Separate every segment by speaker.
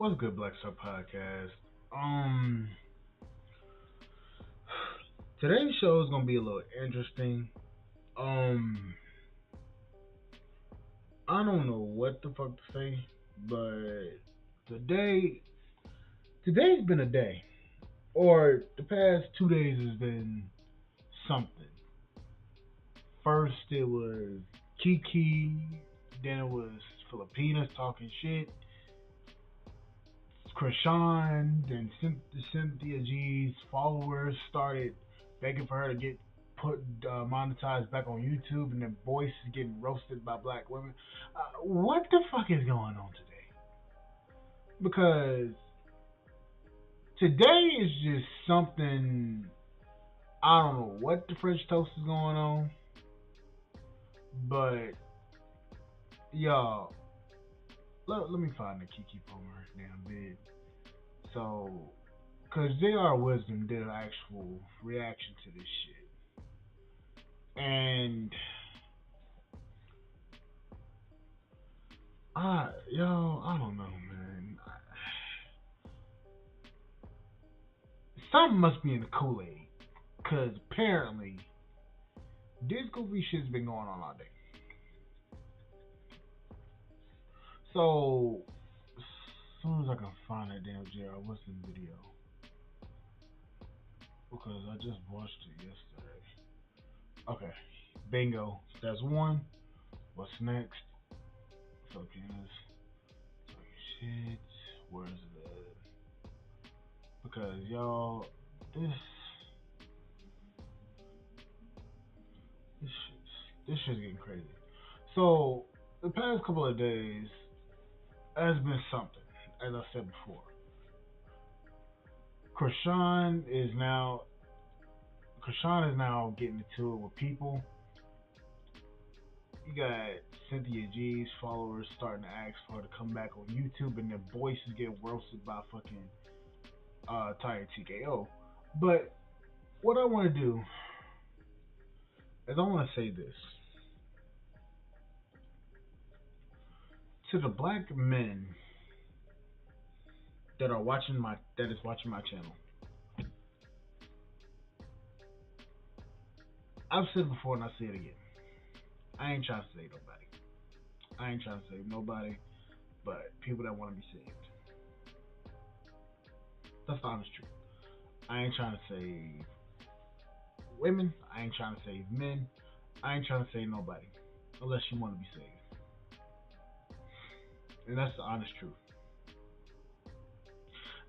Speaker 1: What's good, Black Sub Podcast? Today's show is gonna be a little interesting. Um, I don't know what the fuck to say, but today, today's been a day, or the past 2 days has been something. First it was Keke, then it was Filipinas talking shit. Chrisean, then Cynthia G's followers started begging for her to get put monetized back on YouTube, and then Boyce is getting roasted by black women. What the fuck is going on today? Because today is just something. I don't know what the French toast is going on, but y'all, let me find the Keke from her damn vid. So, because JR Wisdom did an actual reaction to this shit. And, I don't know, man. Something must be in the Kool-Aid. Because apparently, this goofy shit's been going on all day. So, as soon as I can find that damn JR Wisdom video. Because I just watched it yesterday. Okay, bingo. That's one. What's next? Filipinas. Shit. Where's it at? Because y'all, this shit's getting crazy. So the past couple of days has been something, as I said before. Chrisean is now getting into it with people. You got Cynthia G's followers starting to ask for her to come back on YouTube, and then Boyce is getting roasted by fucking Tired TKO. But what I want to do is I want to say this to the black men that is watching my channel. I've said it before and I say it again. I ain't trying to save nobody. I ain't trying to save nobody, but people that want to be saved. That's the honest truth. I ain't trying to save women. I ain't trying to save men. I ain't trying to save nobody, unless you want to be saved. And that's the honest truth.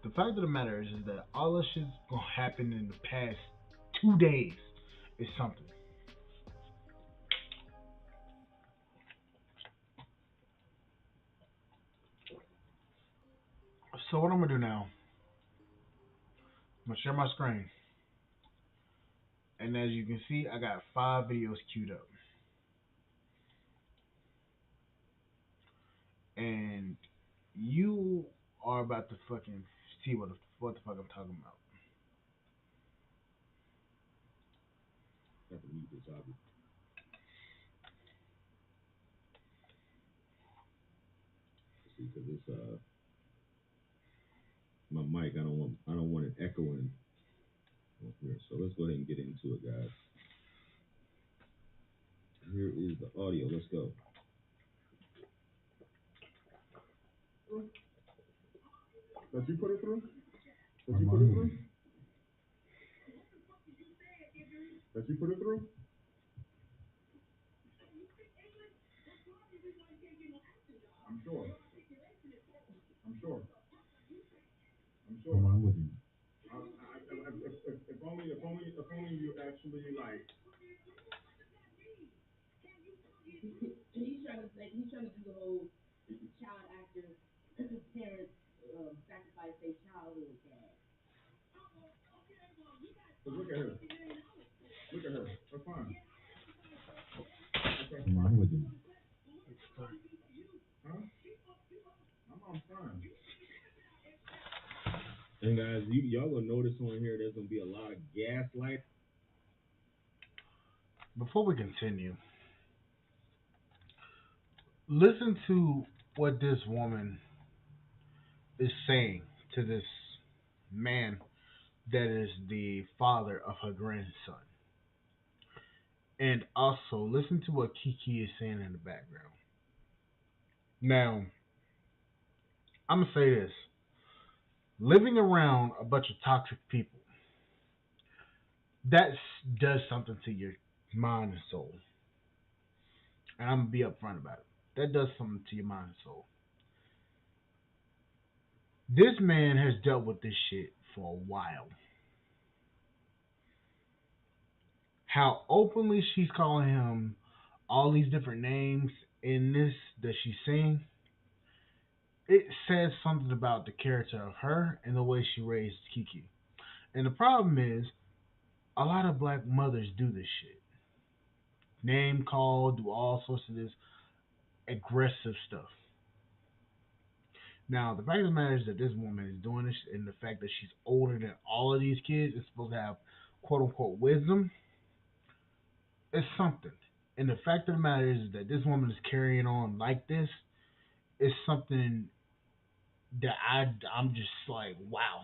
Speaker 1: The fact of the matter is that all this shit's gonna happen in the past 2 days is something. So what I'm gonna do now, I'm gonna share my screen. And as you can see, I got 5 videos queued up. And you are about to fucking see what the fuck I'm talking about.
Speaker 2: Have to mute this, obviously. See, because it's my mic. I don't want it echoing on here. So let's go ahead and get into it, guys. Here is the audio. Let's go.
Speaker 3: Did you put it through? Did you put it through? Did you put it through? I'm sure. I'm sure. I'm sure.
Speaker 4: I'm with you.
Speaker 3: If only you actually like.
Speaker 5: He's trying to do the whole child actor parents sacrifice their childhood tag.
Speaker 3: But look at her. Look at her. That's fine. Okay.
Speaker 4: I'm with you.
Speaker 3: Huh? I'm fine.
Speaker 2: And guys, y'all gonna notice on here there's gonna be a lot of gaslight.
Speaker 1: Before we continue, listen to what this woman is saying to this man that is the father of her grandson. And also listen to what Keke is saying in the background. Now, I'm gonna say this: living around a bunch of toxic people that does something to your mind and soul. And I'm gonna be upfront about it. That does something to your mind and soul. This man has dealt with this shit for a while. How openly she's calling him all these different names in this that she's saying, it says something about the character of her and the way she raised Keke. And the problem is, a lot of black mothers do this shit. Name call, do all sorts of this aggressive stuff. Now, the fact of the matter is that this woman is doing this, and the fact that she's older than all of these kids is supposed to have quote unquote wisdom is something. And the fact of the matter is that this woman is carrying on like this is something that I'm just like, wow.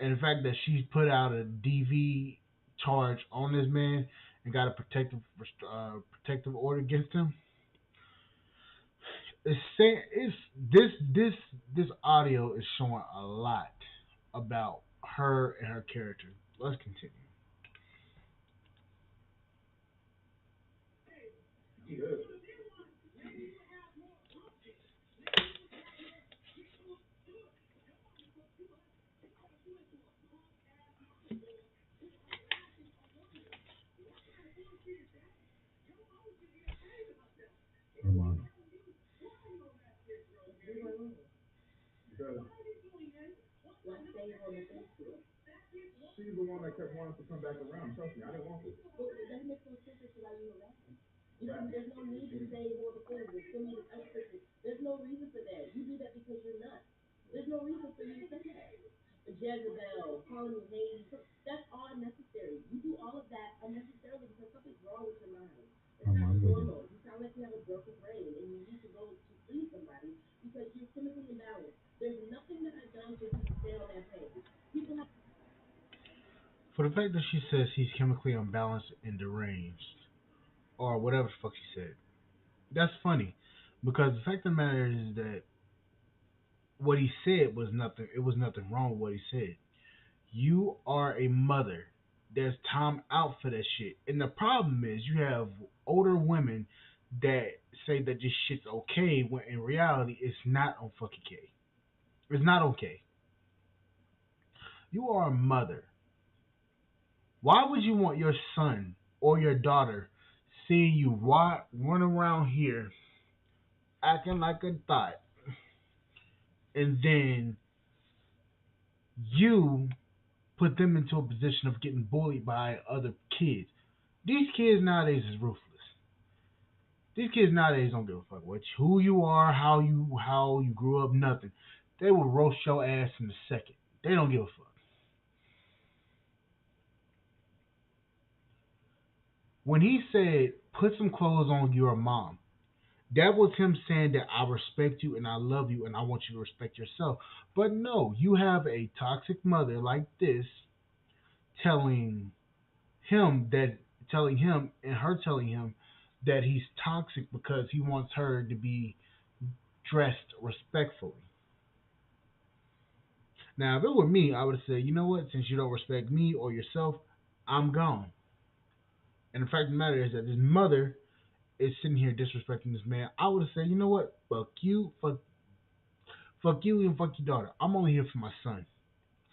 Speaker 1: And the fact that she's put out a DV charge on this man and got a protective order against him. It's saying this audio is showing a lot about her and her character. Let's continue.
Speaker 3: Good. Armando. Because
Speaker 5: What they on the face to it.
Speaker 3: she's the one that kept wanting to come back around. Trust me, I didn't want this.
Speaker 5: Well, it doesn't make no sense as to why you were laughing. There's no need to say more things. There's so many other things. There's no reason for that. You do that because you're nuts. There's no reason for you to say that. Jezebel, calling you Hades, that's all unnecessary. You do all of that unnecessarily because something's wrong with your mind. It's not normal. You sound like you have a broken brain and you need to go to see somebody because you're chemically imbalanced. There's nothing that I've done for you to stay on that page. People have
Speaker 1: For the fact that she says he's chemically unbalanced and deranged, or whatever the fuck she said, that's funny. Because the fact of the matter is that what he said was nothing. It was nothing wrong with what he said. You are a mother. There's time out for that shit. And the problem is you have older women that say that this shit's okay when in reality it's not on fucking K. It's not okay. You are a mother. Why would you want your son or your daughter seeing you run around here acting like a thought and then you put them into a position of getting bullied by other kids? These kids nowadays is ruthless. These kids nowadays don't give a fuck who you are, how you grew up, nothing. They will roast your ass in a second. They don't give a fuck. When he said, "Put some clothes on your mom," that was him saying that I respect you and I love you and I want you to respect yourself. But no, you have a toxic mother like this telling telling him and her telling him that he's toxic because he wants her to be dressed respectfully. Now, if it were me, I would say, you know what? Since you don't respect me or yourself, I'm gone. And the fact of the matter is that his mother is sitting here disrespecting this man. I would say, you know what? Fuck you, and fuck your daughter. I'm only here for my son.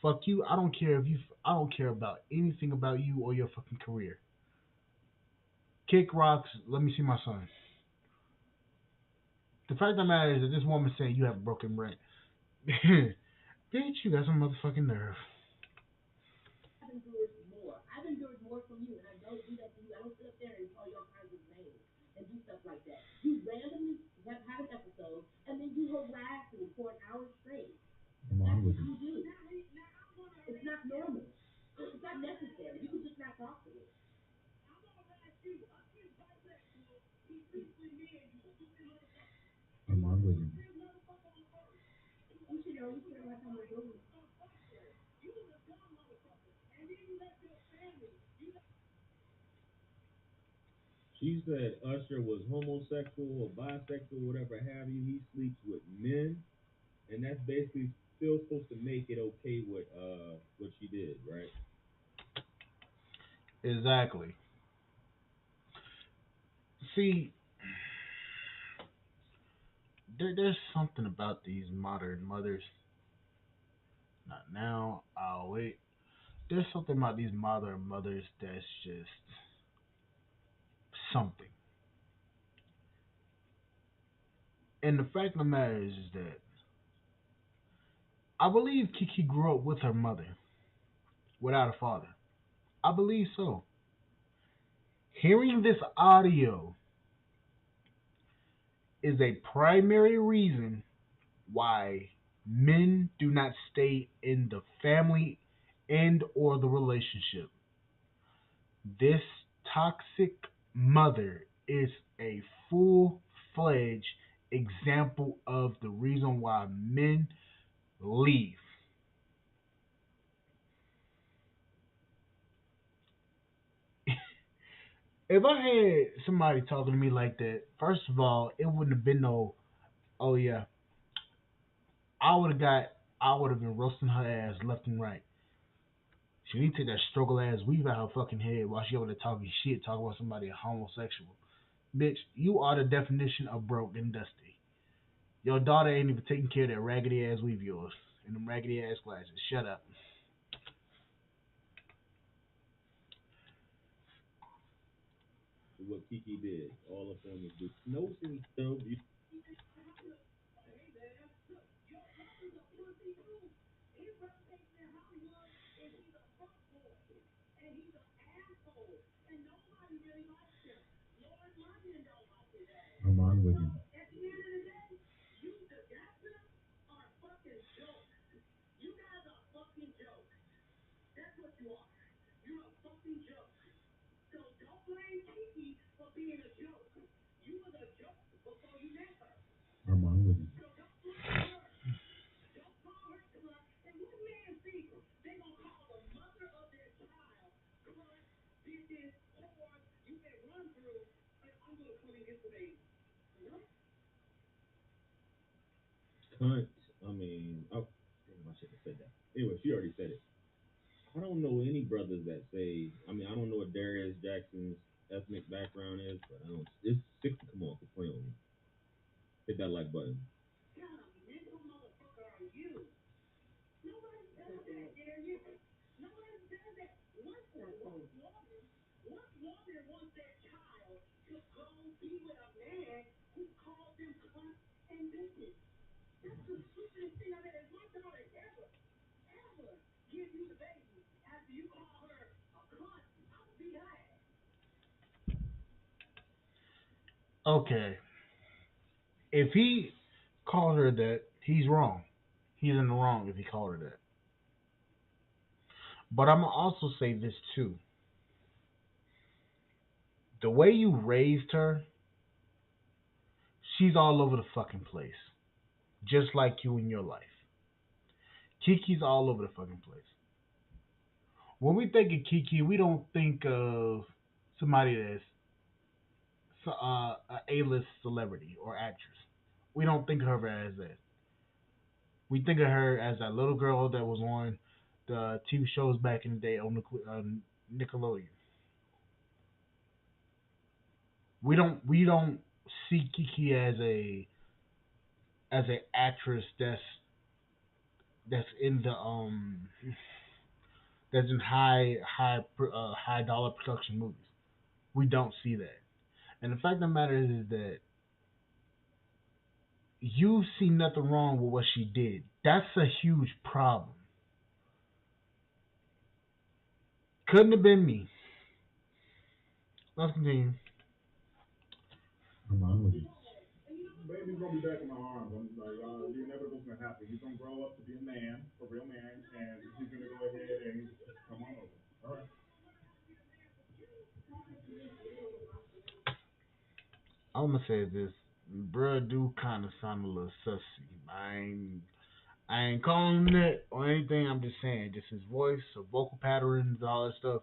Speaker 1: Fuck you. I don't care if you. I don't care about anything about you or your fucking career. Kick rocks. Let me see my son. The fact of the matter is that this woman saying you have a broken brain. Bitch, you got some motherfucking nerve.
Speaker 5: endured more. I've endured more from you, and I don't do that to you. I don't sit up there and call you all kinds of names and do stuff like that. You randomly have an episode, and then you harass me for an hour straight. That's what you do. It's not normal. It's not necessary. You can just not talk to me.
Speaker 3: Armando Williams.
Speaker 5: No, you said like I'm a bully.
Speaker 2: She said Usher was homosexual or bisexual, whatever have you. He sleeps with men, and that's basically still supposed to make it okay with what she did, right?
Speaker 1: Exactly. See, there's something about these modern mothers. Not now. I'll wait. There's something about these modern mothers that's just something. And the fact of the matter is that I believe Kiki grew up with her mother without a father. I believe so. Hearing this audio is a primary reason why men do not stay in the family and or the relationship. This toxic mother is a full-fledged example of the reason why men leave. If I had somebody talking to me like that, first of all, it wouldn't have been no, oh yeah, I would have been roasting her ass left and right. She need to take that struggle ass weave out her fucking head while she over there talking shit, talking about somebody a homosexual. Bitch, you are the definition of broke and dusty. Your daughter ain't even taking care of that raggedy ass weave of yours and them raggedy ass glasses. Shut up.
Speaker 2: What Kiki did, all up on this dude. No sense though.
Speaker 3: I'm on with you. I'm on with you.
Speaker 2: Cunt. I mean, oh, damn, I should have said that. Anyway, she already said it. I don't know any brothers that say. I mean, I don't know what Darius Jackson's ethnic background is, but I don't. It's sick to come on to play on me. Hit that like button.
Speaker 5: Not cool.
Speaker 1: Okay. If he called her that, he's wrong. He's in the wrong if he called her that. But I'm gonna also say this too. The way you raised her, she's all over the fucking place. Just like you in your life. Kiki's all over the fucking place. When we think of Kiki, we don't think of somebody that's a A-list celebrity or actress. We don't think of her as that. We think of her as that little girl that was on the TV shows back in the day on Nickelodeon. We don't see Kiki as a actress that's in the that's in high dollar production movies. We don't see that. And the fact of the matter is that you see nothing wrong with what she did. That's a huge problem. Couldn't have been me. Let's continue.
Speaker 3: I'm on with you. Baby's gonna be back in my arms. I'm like, the inevitable's gonna happen. He's gonna grow up to be a man, a real man, and he's gonna go ahead and come on over. All right.
Speaker 1: I'm gonna say this. Bruh do kind of sound a little sussy. I ain't. I ain't calling him that or anything. I'm just saying, just his voice, the vocal patterns, all that stuff.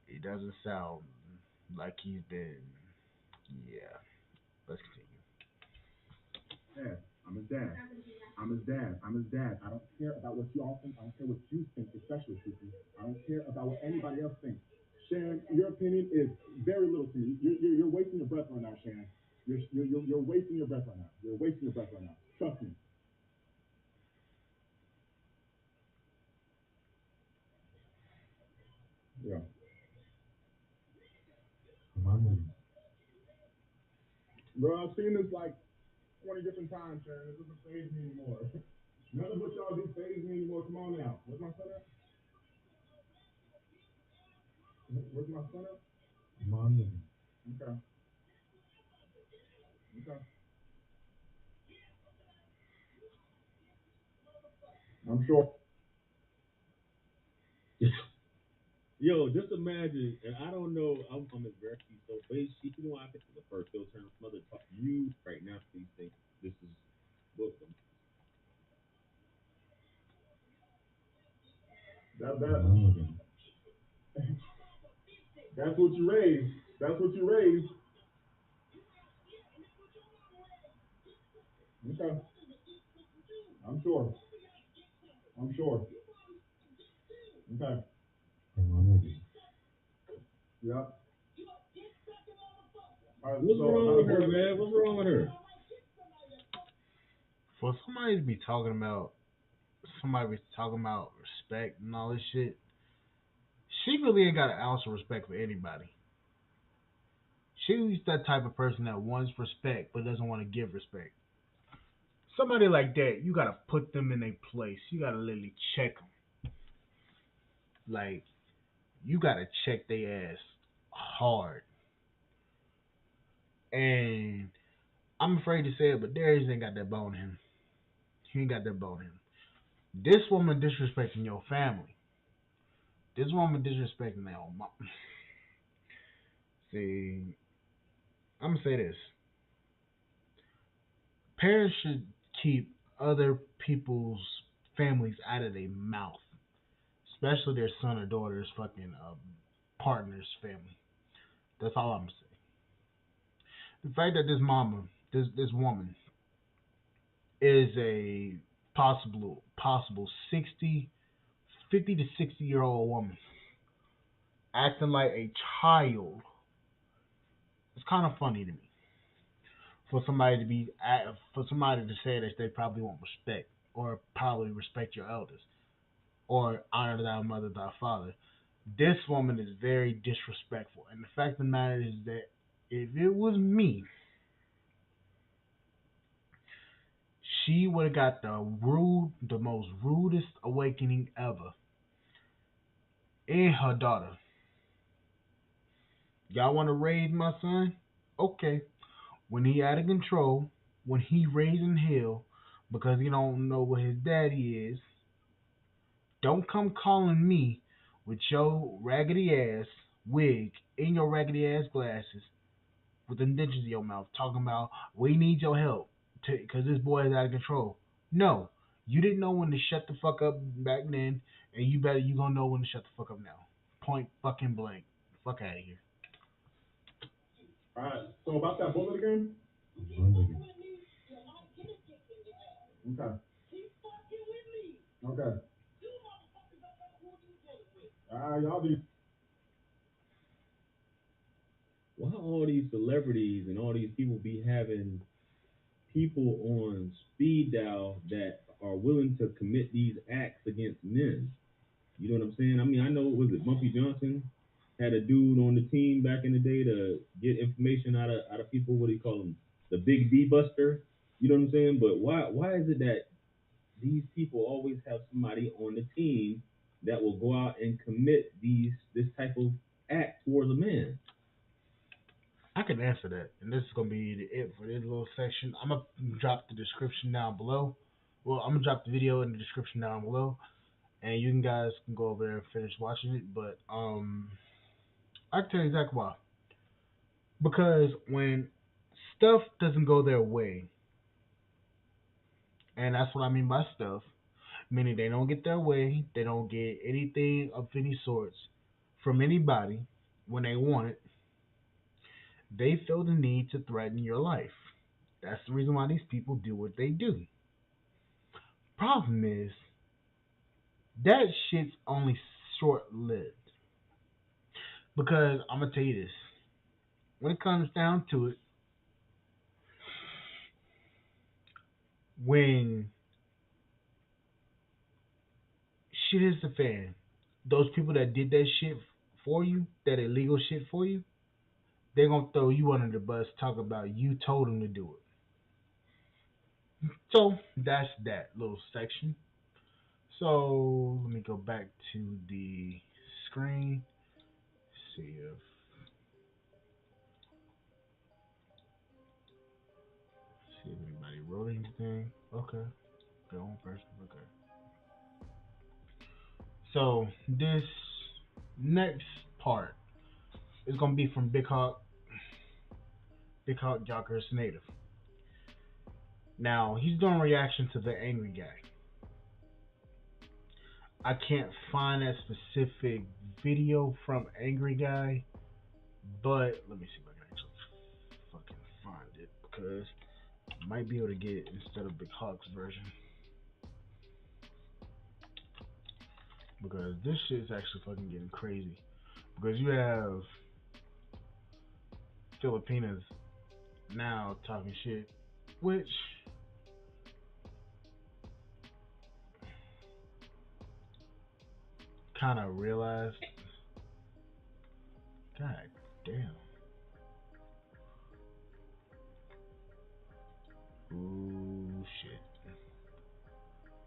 Speaker 1: It doesn't sound like he's been. Yeah. Let's
Speaker 3: Dad, I'm his dad. I'm his dad. I'm his dad. I don't care about what you all think. I don't care what you think, especially Suki. I don't care about what anybody else thinks. Shan, your opinion is very little to me. You're wasting your breath right now, Shan. You're wasting your breath right now. You're wasting your breath right now. Trust me. Yeah. Bro, I've seen this like 20 different times, Shan. It doesn't phase me anymore. None of what y'all do phase me anymore. Come on now. Where's my son at? Where's my son at? Okay. Okay. I'm sure.
Speaker 2: Yo, just imagine, and I don't know, I'm embarrassed. So basically, you know, I think the first filter and mother talk you right now. Please think this is welcome.
Speaker 3: That that's what you raised. That's what you raised. Okay. I'm sure. I'm sure. Okay. Yep. All right.
Speaker 2: What's
Speaker 3: So
Speaker 2: wrong
Speaker 3: about a
Speaker 2: with her,
Speaker 3: bullet.
Speaker 2: man? What's wrong with her?
Speaker 1: For somebody to be talking about respect and all this shit, she really ain't got an ounce of respect for anybody. She's that type of person that wants respect but doesn't want to give respect. Somebody like that, you gotta put them in a place. You gotta literally check them. Like you gotta check their ass hard. And I'm afraid to say it, but Darius ain't got that bone in him. He ain't got that bone in him. This woman disrespecting your family. This woman disrespecting their own mom. See, I'm gonna say this: parents should keep other people's families out of their mouth, especially their son or daughter's fucking partner's family. That's all I'm gonna say. The fact that this woman, is a possible 50 to 60 year old woman acting like a child, it's kind of funny to me. For somebody to say that they probably want respect or probably respect your elders or honor thy mother, thy father. This woman is very disrespectful, and the fact of the matter is that if it was me, she would have got the most rudest awakening ever in her daughter. Y'all want to raise my son? Okay. When he out of control, when he raising hell because he don't know what his daddy is, don't come calling me with your raggedy ass wig and your raggedy ass glasses with the dentures in your mouth talking about we need your help because this boy is out of control. No, you didn't know when to shut the fuck up back then, and you gonna know when to shut the fuck up now. Point fucking blank. Fuck out of here.
Speaker 3: All right. So about that bullet again. Okay. Okay. Y'all be.
Speaker 2: Why all these celebrities and all these people be having people on speed dial that are willing to commit these acts against men? You know what I'm saying? I mean, I know, was it Bumpy Johnson had a dude on the team back in the day to get information out of people. What do you call them? The Big D Buster. You know what I'm saying? But why is it that these people always have somebody on the team that will go out and commit this type of act towards a man?
Speaker 1: I can answer that, and this is gonna be it for this little section. I'm gonna drop the description down below. Well, I'm gonna drop the video in the description down below, and you guys can go over there and finish watching it. But I can tell you exactly why. Because when stuff doesn't go their way, And that's what I mean by stuff. Meaning they don't get their way, they don't get anything of any sorts from anybody when they want it. They feel the need to threaten your life. That's the reason why these people do what they do. Problem is, that shit's only short lived. Because I'm gonna tell you this. When it comes down to it, when shit is the fan, those people that did that shit for you, that illegal shit for you, they're gonna throw you under the bus, talk about you told them to do it. So that's that little section. So let me go back to the screen. See if anybody wrote anything. Okay, go on person. Okay. So this next part is gonna be from Big Hawk Jockers Native. Now he's doing reaction to the angry guy. I can't find that specific video from Angry Guy, but let me see if I can actually fucking find it because I might be able to get it instead of Big Hawk's version. Because this shit is actually fucking getting crazy. Because you have Filipinas now talking shit, which kind of realized, god damn. Ooh shit.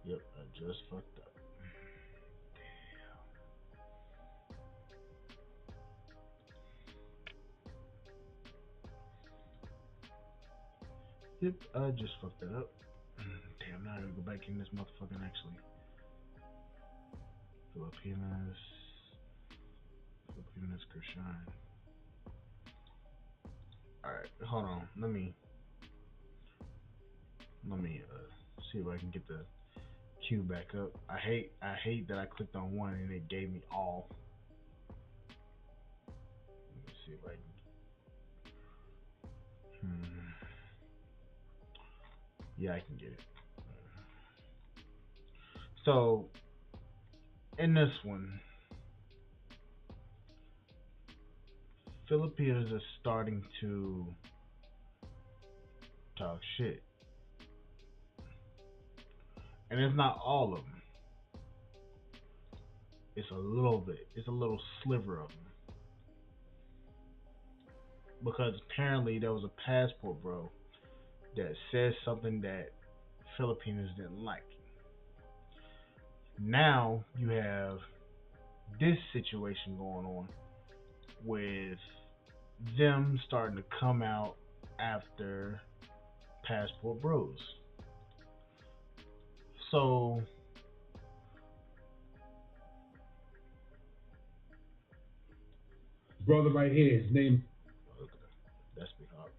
Speaker 1: Yep, I just fucked up. Yep, I just fucked that up. Damn, now I gotta go back in this motherfucking actually. Filipinas, Chrisean. Alright, hold on. Let me see if I can get the queue back up. I hate that I clicked on one and it gave me all. Let me see if I can. Yeah, I can get it. So in this one, Filipinos are starting to talk shit, and it's not all of them. It's a little bit. It's a little sliver of them. Because apparently there was a passport bro that says something that Filipinos didn't like. Now you have this situation going on with them starting to come out after passport bros. So
Speaker 3: Brother right here, his name.
Speaker 1: okay, that's big hard.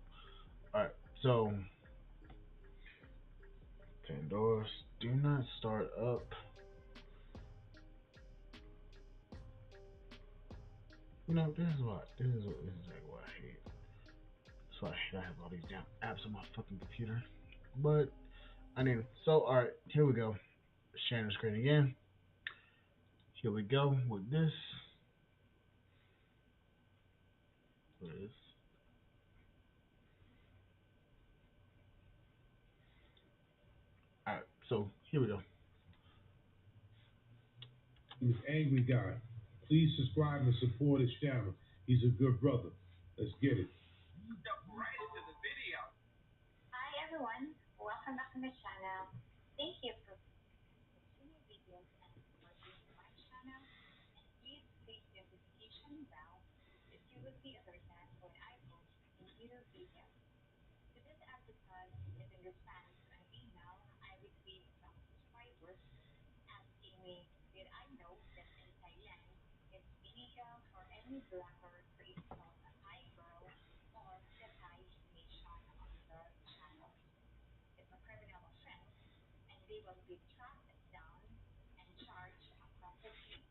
Speaker 1: Alright, so Pandora's do not start up. You know, this is like what I hate. That's why I have all these damn apps on my fucking computer. But I mean, so alright, here we go. Sharing the screen again. Here we go with this. Alright, so here we go.
Speaker 3: He's an angry guy. Please subscribe and support his channel. He's a good brother. Let's get it.
Speaker 4: Jump right into the video. Hi everyone, welcome back to my channel. Thank you for watching my videos and supporting my channel. And please click the notification bell so you will be alerted when I post a new video. Today's episode is in response to an email I received from subscribers asking me did I know that in Thailand it's illegal for any blogger to insult a Thai girl or the Thai nation on their channel. It's a criminal offense, they will be tracked down and charged a profit fee.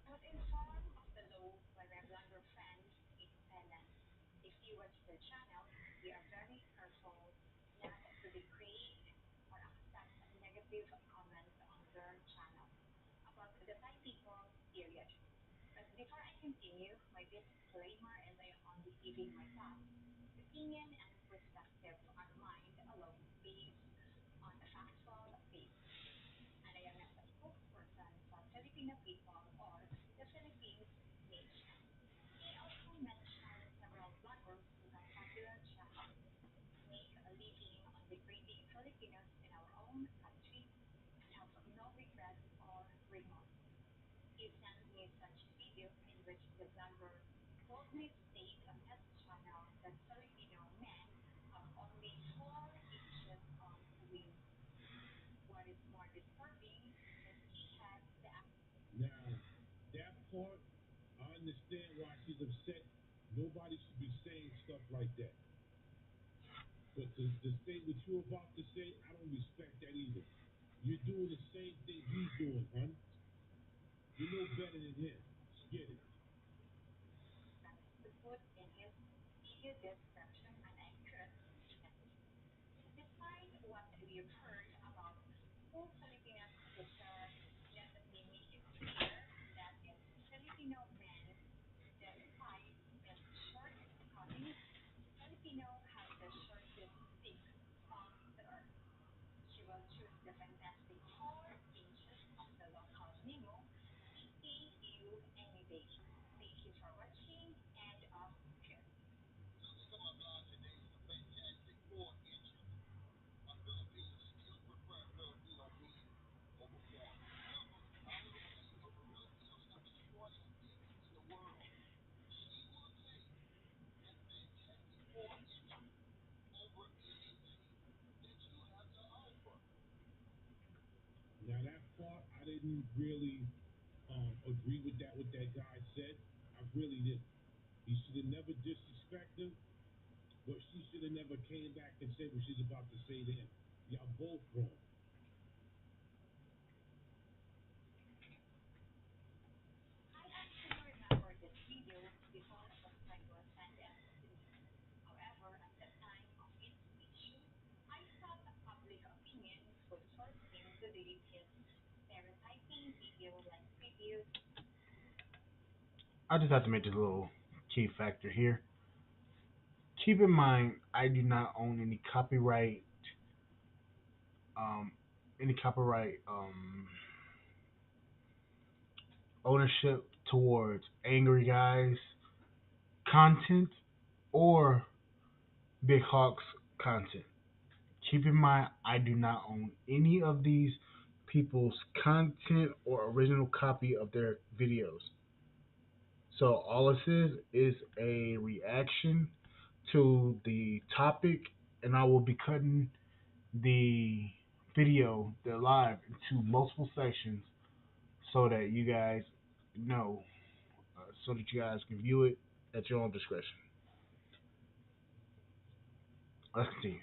Speaker 4: Put in form of the law by my blogger friends in Thailand. If you watch their channel, they are very careful not to degrade or accept negative comments on their channel about the Thai people, period. But before I continue, my disclaimer is I am only giving my thoughts, opinion, and perspective on mind alone based on a factual basis. And I am not a spokesperson for Filipino people or the Philippines nation. He also mentioned several bloggers who have popular channels make a living on degrading Filipinos in our own country and have no regret or remorse. He sent me such video in which the blogger boldly state on his channel that Filipino men have only 4 inches of wings. What is more disturbing is he has the
Speaker 6: Now, that part, I understand why she's upset. Nobody should be saying stuff like that. But to say what you're about to say, I don't respect that either. You're doing the same thing he's doing, hun. You know better than him. Just get it.
Speaker 4: to put in his video description, and I could, despite what we've heard about who Filipinos deserve, let me make it clear that if Filipino men despite his shortcomings, Filipino has the shortest stick on the earth. She will choose the fantastic 4 inches of the local Nemo any you any day. Thank you for watching. End of quote.
Speaker 6: Now, that part, I didn't really agree with that guy said. I really didn't. He should have never disrespected him, but she should have never came back and said what she's about to say to him. Y'all both wrong.
Speaker 4: I actually remember this video before a subscriber sent it to me. However, at the time of its issue, I thought public opinion would force him to delete his stereotyping video like previous.
Speaker 1: I just have to make this little key factor here. Keep in mind, I do not own um, any copyright ownership towards Angry Guys content or Big Hawks content. Keep in mind, I do not own any of these people's content or original copy of their videos. So all this is a reaction to the topic, and I will be cutting the video, the live, into multiple sections so that you guys know, so that you guys can view it at your own discretion. Let's continue.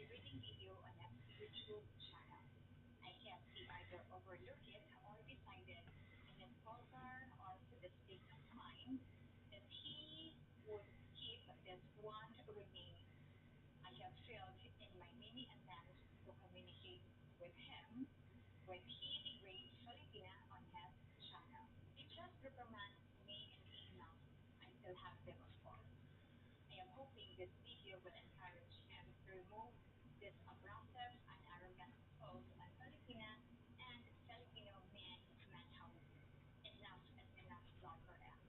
Speaker 4: Degrading video on his YouTube channel. I guess he either overlooked it or decided in his vulgar or sadistic mind that he would keep this one remaining. I have failed in my many attempts to communicate with him when he degrades Filipina on his channel. He just reprimands me in emails. I still have them, of course. I am hoping this video will encourage him to remove this abrasive and arrogant assault on Filipina and Filipino men mentally. Enough is enough, Blogger M.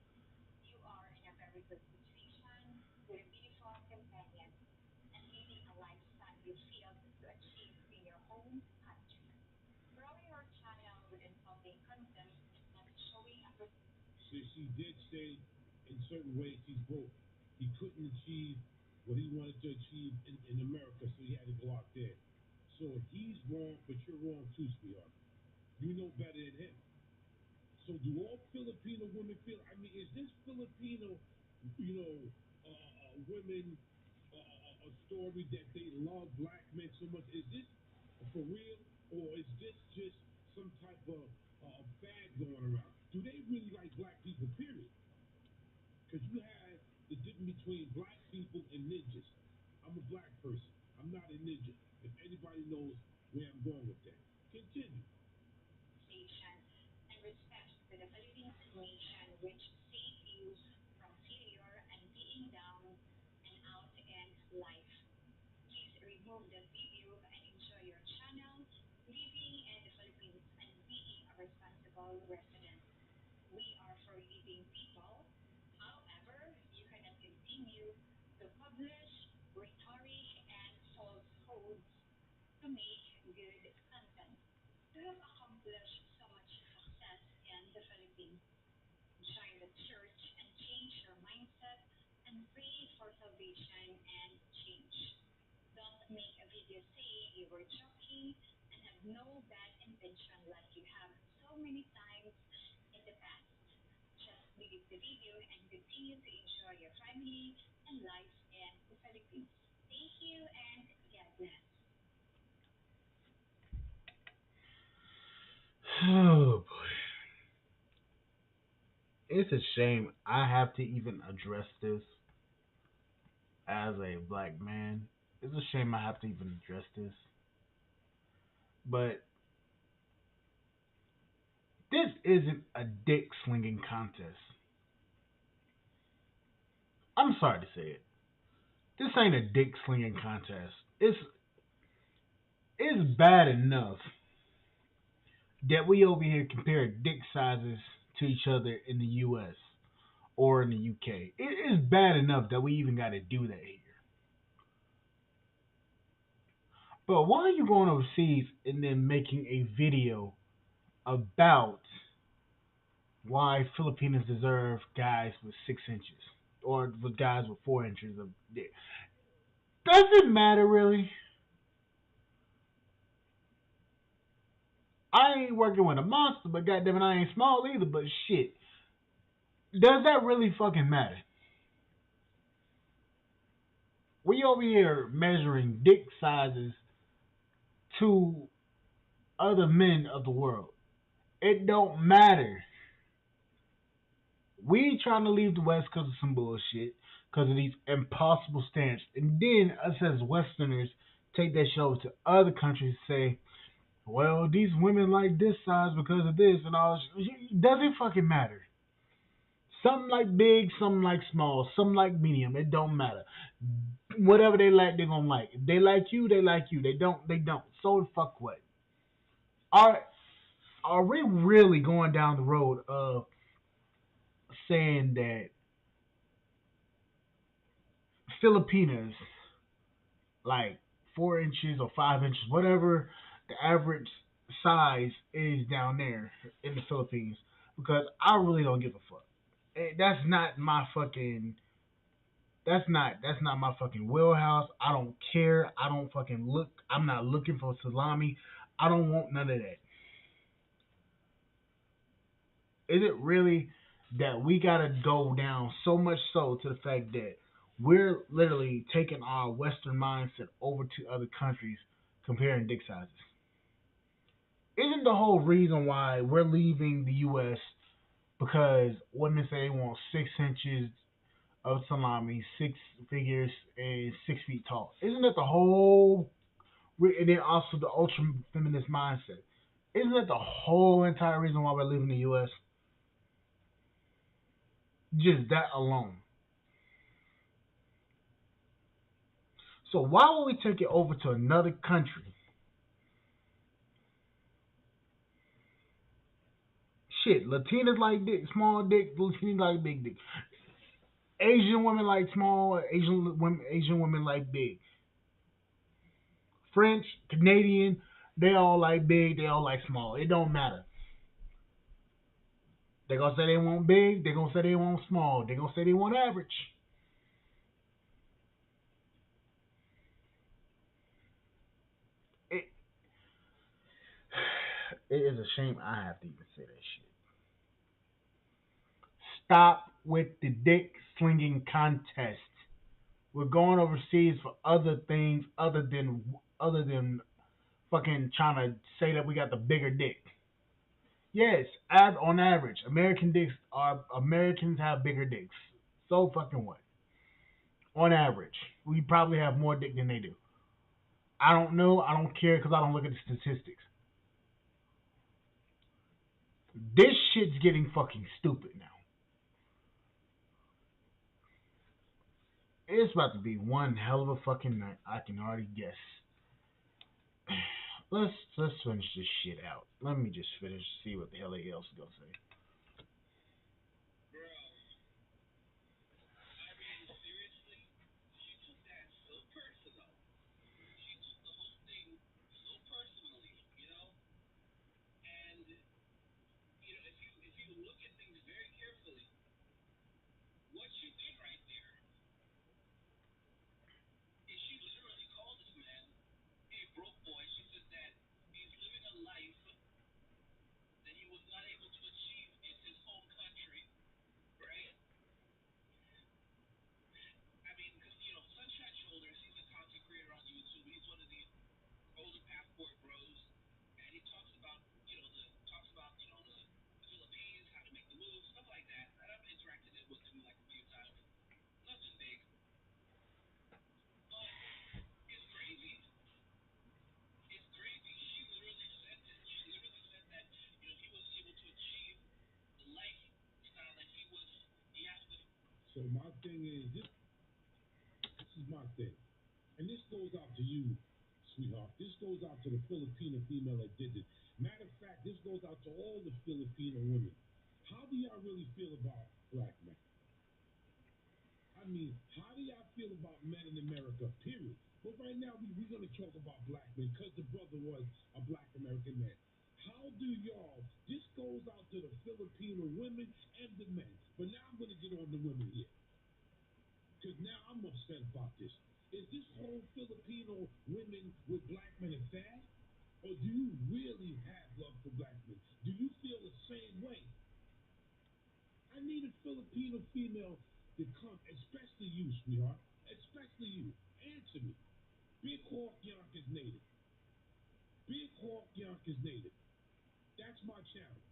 Speaker 4: You are in a very good situation with a beautiful companion and living a lifestyle you failed to achieve in your home country. Growing your channel with insulting content is not showing appreciation.
Speaker 6: She did say in certain ways he's broke. He couldn't achieve what he wanted to achieve in America, so he had to go out there. So he's wrong, but you're wrong too, sweetheart. You know better than him. So do all Filipino women feel? I mean, is this Filipino, women a story that they love black men so much? Is this a person. I'm not a ninja. If anybody knows where I'm going with that, continue.
Speaker 4: Conversation and respect for the Philippines nation, which saved you from failure and being down and out in life. Please remove the video and enjoy your channel, living in the Philippines and being a responsible resident. We are for living people. However, you cannot continue to publish rhetoric and falsehoods to make good content. You have accomplished so much success in the Philippines. Join the church and change your mindset and pray for salvation and change. Don't make a video saying you were joking and have no bad intention like you have so many times in the past. Just delete the video and continue to enjoy your family and life in the Philippines. Thank you and God bless.
Speaker 1: Oh boy. It's a shame I have to even address this as a black man. It's a shame I have to even address this. But this isn't a dick slinging contest. I'm sorry to say it. This ain't a dick slinging contest. It's bad enough that we over here compare dick sizes to each other in the US or in the UK. It is bad enough that we even gotta do that here. But why are you going overseas and then making a video about why Filipinos deserve guys with 6 inches or with guys with 4 inches of dick? Does it matter really? I ain't working with a monster, but goddamn it, I ain't small either. But shit, does that really fucking matter? We over here measuring dick sizes to other men of the world. It don't matter. We trying to leave the West because of some bullshit, because of these impossible standards, and then us as Westerners take that shit over to other countries and say, well, these women like this size because of this and all. Doesn't fucking matter. Some like big, some like small, some like medium. It don't matter. Whatever they like, they gonna like. If they like you, they like you. They don't, they don't. So the fuck what? Are are we really going down the road of saying that Filipinas like 4 inches or 5 inches, whatever the average size is down there in the Philippines? Because I really don't give a fuck. That's not my fucking. That's not my fucking wheelhouse. I don't care. I don't fucking look. I'm not looking for salami. I don't want none of that. Is it really that we gotta go down so much so to the fact that we're literally taking our Western mindset over to other countries comparing dick sizes? Isn't the whole reason why we're leaving the U.S. because women say they want 6 inches of salami, six figures, and 6 feet tall? Isn't that the whole? And then also the ultra feminist mindset. Isn't that the whole entire reason why we're leaving the U.S.? Just that alone. So why would we take it over to another country? Shit, Latinas like dick, small dick. Latinas like big dick. Asian women like small. Asian women like big. French, Canadian, they all like big. They all like small. It don't matter. They gonna say they want big. They gonna say they want small. They gonna say they want average. It, it is a shame I have to even say that shit. Stop with the dick slinging contest. We're going overseas for other things other than fucking trying to say that we got the bigger dick. Yes, as on average, Americans have bigger dicks. So fucking what? On average, we probably have more dick than they do. I don't know. I don't care because I don't look at the statistics. This shit's getting fucking stupid now. It's about to be one hell of a fucking night. I can already guess. Let's finish this shit out. Let me just finish. See what the hell else is gonna say.
Speaker 6: So my thing is this is my thing. And this goes out to you, sweetheart. This goes out to the Filipino female that did this. Matter of fact, this goes out to all the Filipino women. How do y'all really feel about black men? I mean, how do y'all feel about men in America, period? But right now, we're going to talk about black men because the brother was a black American man. How do y'all, this goes out to the Filipino women and the men. But now I'm going to get on the women here. Because now I'm upset about this. Is this whole Filipino women with black men a fad? Or do you really have love for black men? Do you feel the same way? I need a Filipino female to come, especially you, sweetheart. Especially you. Answer me. Big Hawk Yonkers native. Big Hawk Yonkers native. That's my challenge.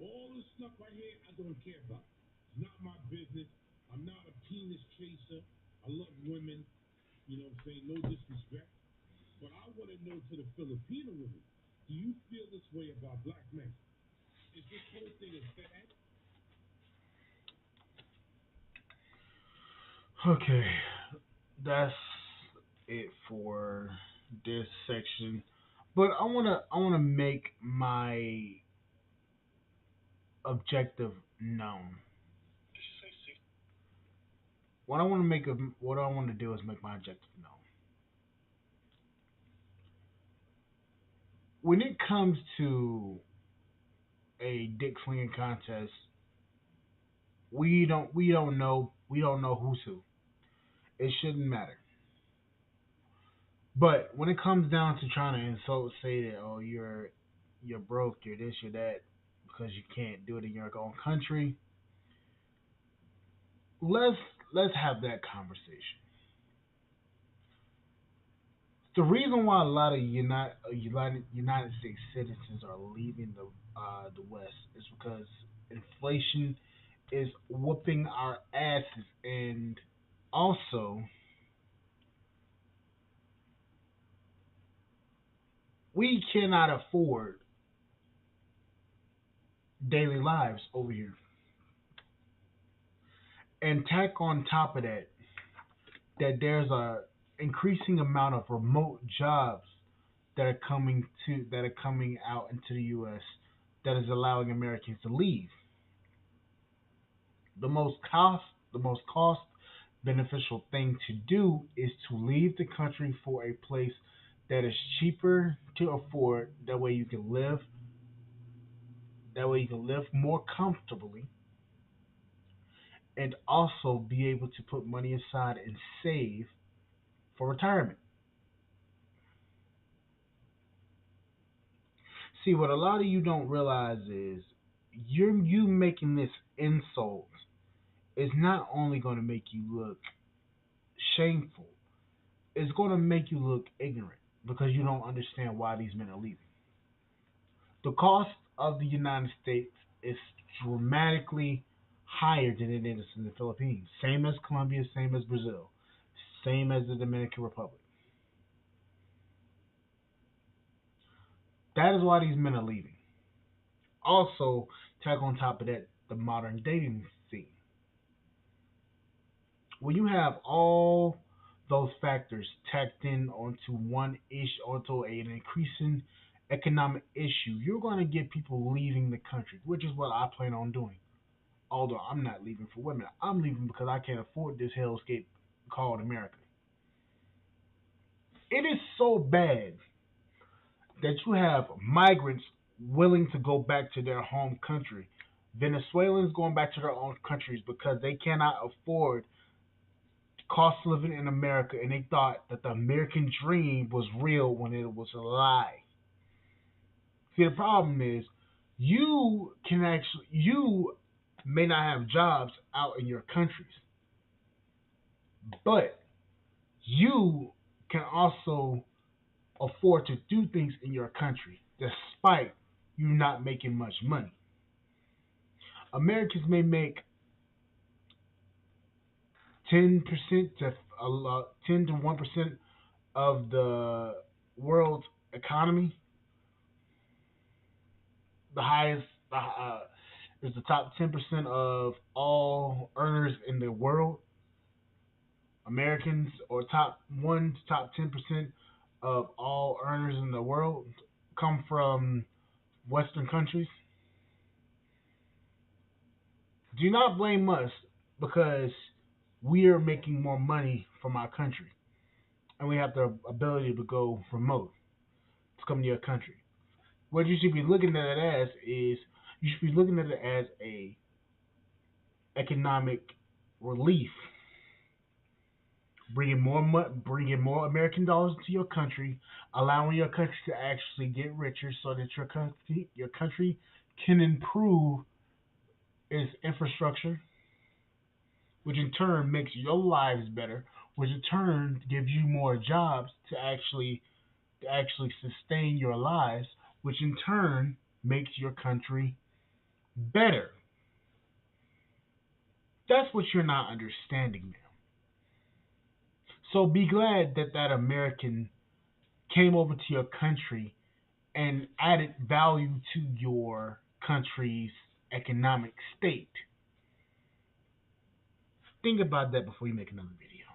Speaker 6: All this stuff right here, I don't care about. It's not my business. I'm not a penis chaser. I love women. You know what I'm saying? No disrespect. But I want to know to the Filipino women, do you feel this way about black men? Is this whole thing a fad?
Speaker 1: Okay, that's it for this section. But I wanna make my objective known. What I want to do is make my objective known. When it comes to a dick slinging contest, we don't know who's who. It shouldn't matter. But when it comes down to trying to insult, say that oh you're broke, you're this, you're that, because you can't do it in your own country, let's let's have that conversation. The reason why a lot of United States citizens are leaving the West is because inflation is whooping our asses, and also we cannot afford daily lives over here. And tack on top of that that there's a increasing amount of remote jobs that are coming out into the U.S. that is allowing Americans to leave. The most cost the most cost beneficial thing to do is to leave the country for a place that is cheaper to afford. That way you can live more comfortably and also be able to put money aside and save for retirement. See, what a lot of you don't realize is you making this insult is not only going to make you look shameful, it's going to make you look ignorant because you don't understand why these men are leaving. The cost of the United States is dramatically higher than it is in the Philippines. Same as Colombia, same as Brazil, same as the Dominican Republic. That is why these men are leaving. Also, tack on top of that the modern dating scene. When you have all those factors tacked in onto an increasing economic issue, you're going to get people leaving the country, which is what I plan on doing. Although I'm not leaving for women, I'm leaving because I can't afford this hellscape called America. It is so bad that you have migrants willing to go back to their home country, Venezuelans going back to their own countries because they cannot afford cost of living in America, and they thought that the American dream was real when it was a lie. See, the problem is you may not have jobs out in your countries, but you can also afford to do things in your country despite you not making much money. Americans may make 10% to 10 to 1% of the world's economy. The highest is the top 10% of all earners in the world. Americans, or top 10% of all earners in the world, come from Western countries. Do not blame us because we are making more money from our country and we have the ability to go remote to come to your country. What you should be looking at it as is you should be looking at it as a economic relief, bringing more American dollars into your country, allowing your country to actually get richer, so that your country can improve its infrastructure, which in turn makes your lives better, which in turn gives you more jobs to actually sustain your lives, which in turn makes your country better. That's what you're not understanding now. So be glad that that American came over to your country and added value to your country's economic state. think about that before you make another video.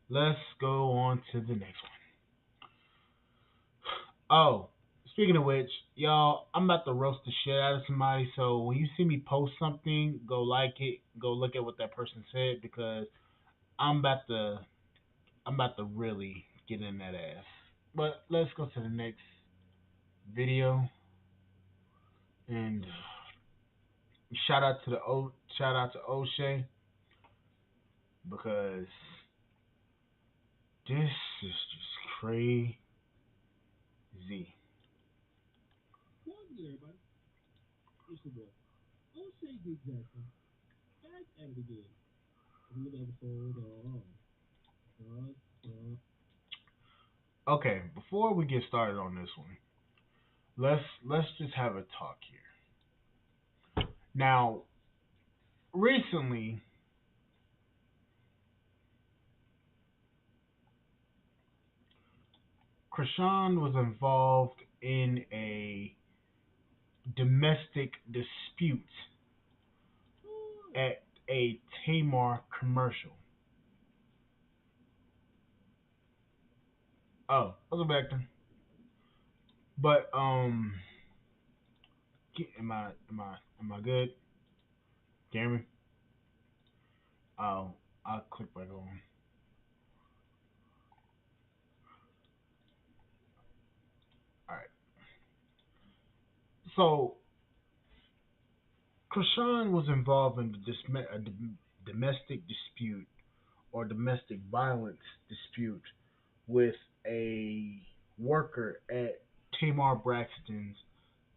Speaker 1: Let's go on to the next one. Oh, speaking of which, y'all, I'm about to roast the shit out of somebody. So when you see me post something, go like it, go look at what that person said because I'm about to really get in that ass. But let's go to the next video and shout out to O'Shea because this is just crazy.
Speaker 7: Welcome everybody. It's your boy. O'Shea Dick Jackson. Back at it again. Another episode of
Speaker 1: Okay, before we get started on this one, let's just have a talk here. Now, recently, Chrisean was involved in a domestic dispute at a Tamar commercial. Oh, welcome back then. But am I good? Can you hear me? I'll click back on. All right. So Chrisean was involved in a domestic dispute or domestic violence dispute with a worker at Tamar Braxton's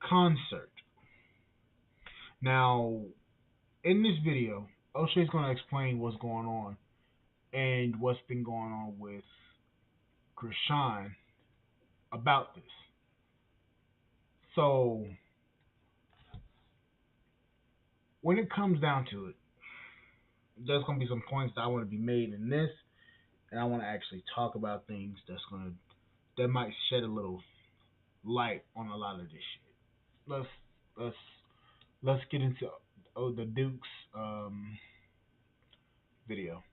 Speaker 1: concert. Now, in this video, O'Shea's going to explain what's going on and what's been going on with Chrisean about this. So, when it comes down to it, there's going to be some points that I want to be made in this, and I want to actually talk about things that might shed a little light on a lot of this shit. Let's let's get into the Duke's video.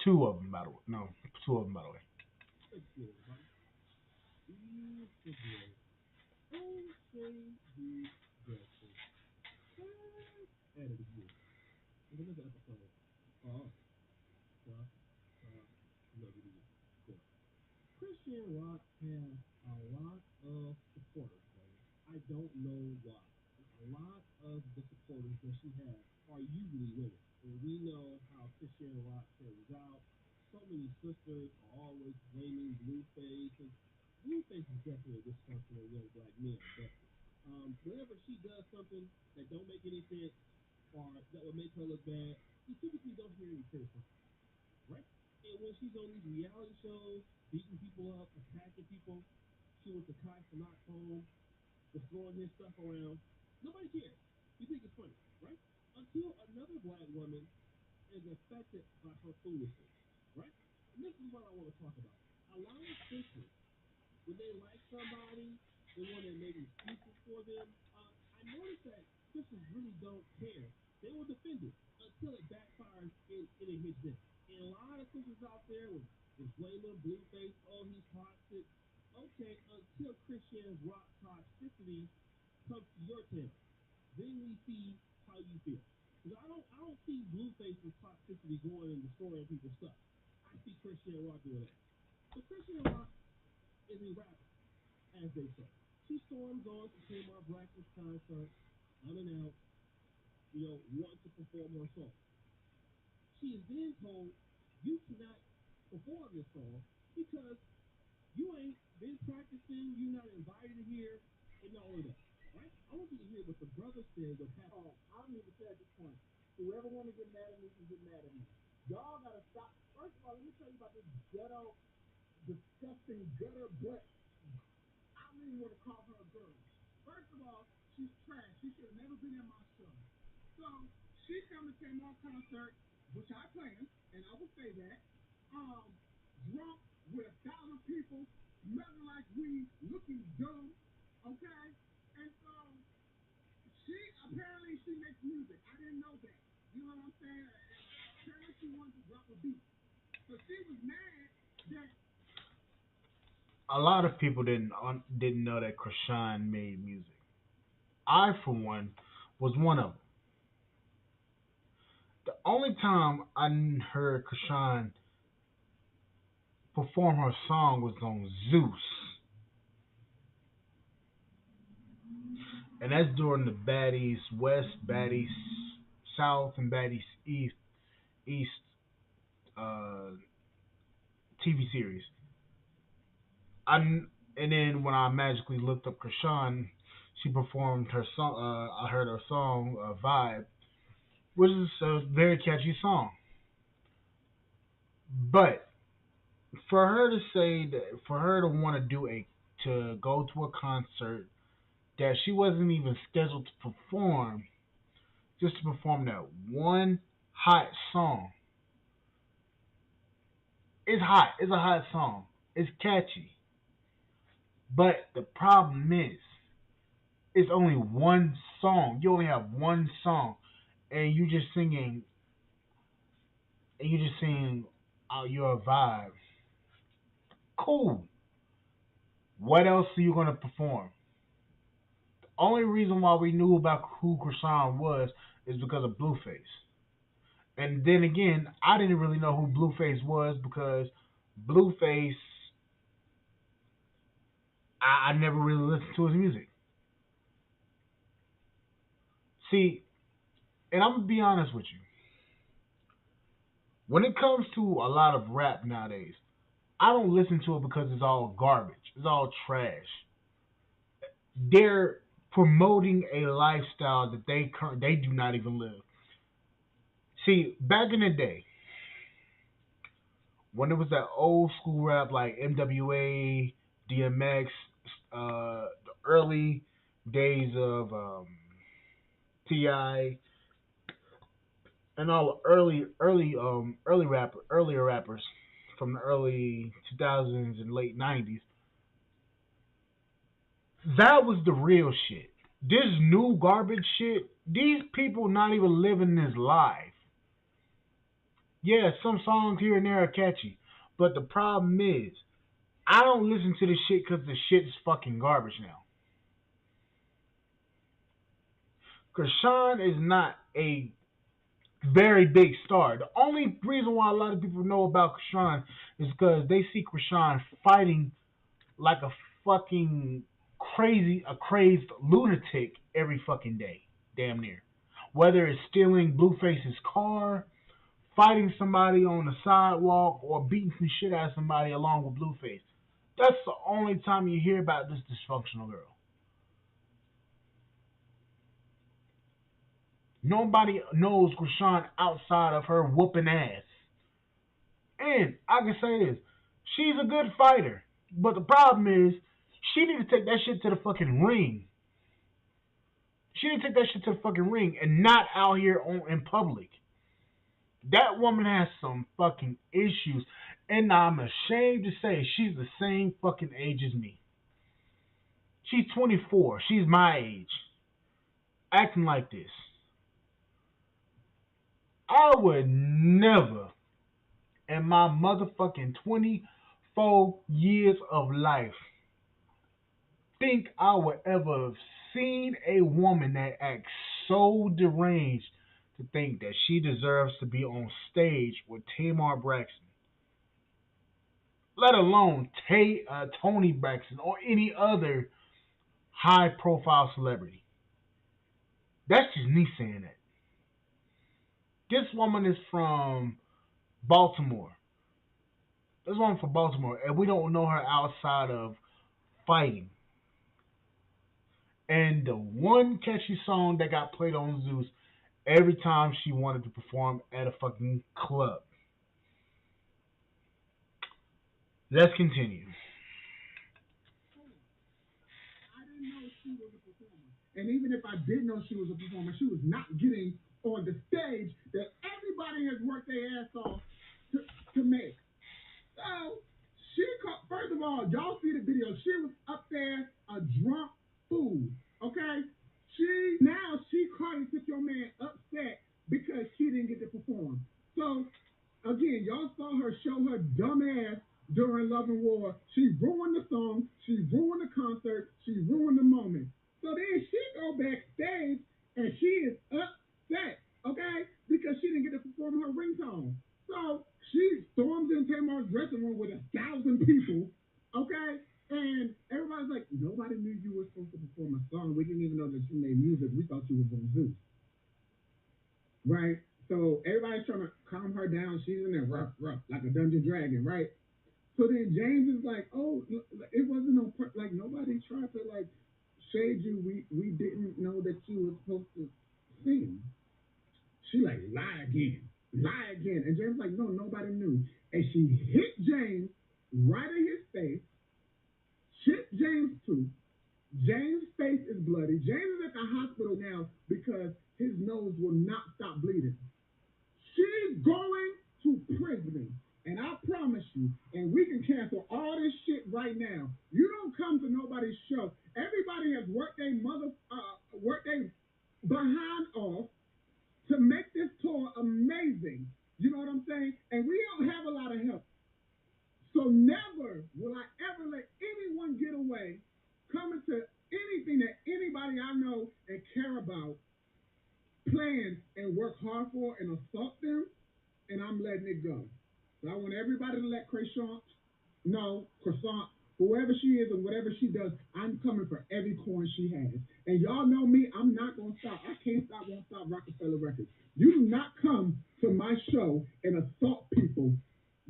Speaker 1: Two of them, by the way. No, two of them, by the way.
Speaker 7: O'Shea Dick Jackson. Back at it again. Another episode of Cool. Chrisean Rock has a lot of supporters, man. I don't know why. A lot of the supporters that she has are usually women. And we know how Chrisean Rock turns out. So many sisters are always blaming Blueface. And Blueface is definitely a dysfunctional young black man. But whenever she does something that don't make any sense or that would make her look bad, you typically don't hear any criticism, right? And when she's on these reality shows, beating people up, attacking people, she went to Kai Cenat's home, was throwing his stuff around. Nobody cares. You think it's funny, right? Until another black woman is affected by her foolishness, right? And this is what I want to talk about. A lot of sisters, when they like somebody, they want to make excuses for them. I noticed that sisters really don't care. They will defend it until it backfires and it hits them. And a lot of sisters out there was blaming Blueface, oh, he's toxic. Okay, until Chrisean's Rock toxicity comes to your town. Then we see how you feel. Because I don't see Blueface's toxicity going and destroying people's stuff. I see Chrisean Rock doing that. So Chrisean Rock is a rapper, as they say. She storms on to Tamar Braxton's concert, unannounced, wanting to perform her song. She is then told, you cannot perform this song because you ain't been practicing, you're not invited here, and all of that. Right? I want you to hear what the brother said was happening. I don't even say at this point. Whoever want to get mad at me can get mad at me. Y'all gotta stop. First of all, let me tell you about this ghetto, disgusting gutter butt. I don't even want to call her a girl. First of all, she's trash. She should have never been in my show. So she come to Tamar concert, which I planned, and I will say that. Drunk with 1,000 people, smelling like weed, looking dumb. Okay, and so she apparently she makes music. I didn't know that. You know what I'm saying? Apparently beat. So she was mad that
Speaker 1: A lot of people didn't know that Chrisean made music. I, for one, was one of them. The only time I heard Chrisean perform her song was on Zeus, and that's during the Baddies West, Baddies South, and Baddies East uh, TV series. I and then when I magically looked up Chrisean, she performed her song. I heard her song "Vibe," which is a very catchy song. But for her to say that, for her to want to go to a concert that she wasn't even scheduled to perform, just to perform that one hot song, it's hot. It's a hot song. It's catchy. But the problem is, it's only one song. You only have one song, and you just singing out your vibe. Cool. What else are you gonna perform? Only reason why we knew about who Chrisean was is because of Blueface. And then again, I didn't really know who Blueface was because Blueface, I never really listened to his music. See, and I'm gonna be honest with you. When it comes to a lot of rap nowadays, I don't listen to it because it's all garbage. It's all trash. They're promoting a lifestyle that they do not even live. See, back in the day, when it was that old school rap like NWA, DMX, the early days of Ti, and all the earlier rappers from the early 2000s and late 90s, that was the real shit. This new garbage shit, these people not even living this life. Yeah, some songs here and there are catchy, but the problem is, I don't listen to this shit because the shit is fucking garbage now. Krishan is not a very big star. The only reason why a lot of people know about Krishan is because they see Krishan fighting like a fucking a crazed lunatic every fucking day, damn near. Whether it's stealing Blueface's car, fighting somebody on the sidewalk, or beating some shit out of somebody along with Blueface. That's the only time you hear about this dysfunctional girl. Nobody knows Krishan outside of her whooping ass. And I can say this, she's a good fighter. But the problem is, she need to take that shit to the fucking ring. She need to take that shit to the fucking ring and not out here in public. That woman has some fucking issues. And I'm ashamed to say she's the same fucking age as me. She's 24. She's my age. Acting like this. I would never in my motherfucking 24 years of life think I would ever have seen a woman that acts so deranged to think that she deserves to be on stage with Tamar Braxton, let alone Tony Braxton or any other high profile celebrity. That's just me saying that. This woman is from Baltimore. This woman from Baltimore, and we don't know her outside of fighting. And the one catchy song that got played on Zeus every time she wanted to perform at a fucking club. Let's continue.
Speaker 7: I didn't know she was a performer. And even if I did know she was a performer, she was not getting on the stage that everybody has worked their ass off to make. So first of all, y'all see the video. She was up there a drunk fool. Okay? She caught and took your man upset because she didn't get to perform. So again,
Speaker 3: y'all saw her show her dumb ass during Love and War. She ruined the song. She ruined the concert. She ruined the moment. So then she go backstage and she is upset, okay, because she didn't get to perform her ringtone. So she storms in Tamar's dressing room with 1,000 people, okay, and everybody's like, nobody knew you were supposed to perform a song. We didn't even know that you made music. We thought you was on Zeus, right? So everybody's trying to calm her down. She's in there rough, like a dungeon dragon, right? So then James is like, oh, it wasn't no like nobody tried to like shade you. We didn't know that you were supposed to sing. She like lie again, and James like, no, nobody knew, and she hit James right in his face, chipped James too. James' face is bloody. James is at the hospital now because his nose will not stop bleeding. She's going to prison. And I promise you, and we can cancel all this shit right now. You don't come to nobody's show. Everybody has worked their behind off to make this tour amazing. You know what I'm saying? And we don't have a lot of help. So never will I ever let anyone get away coming to anything that anybody I know and care about plan and work hard for and assault them, and I'm letting it go. So I want everybody to let Chrisean know, Croissant, whoever she is and whatever she does, I'm coming for every coin she has. And y'all know me, I'm not going to stop. I can't stop, won't stop Rockefeller Records. You do not come to my show and assault people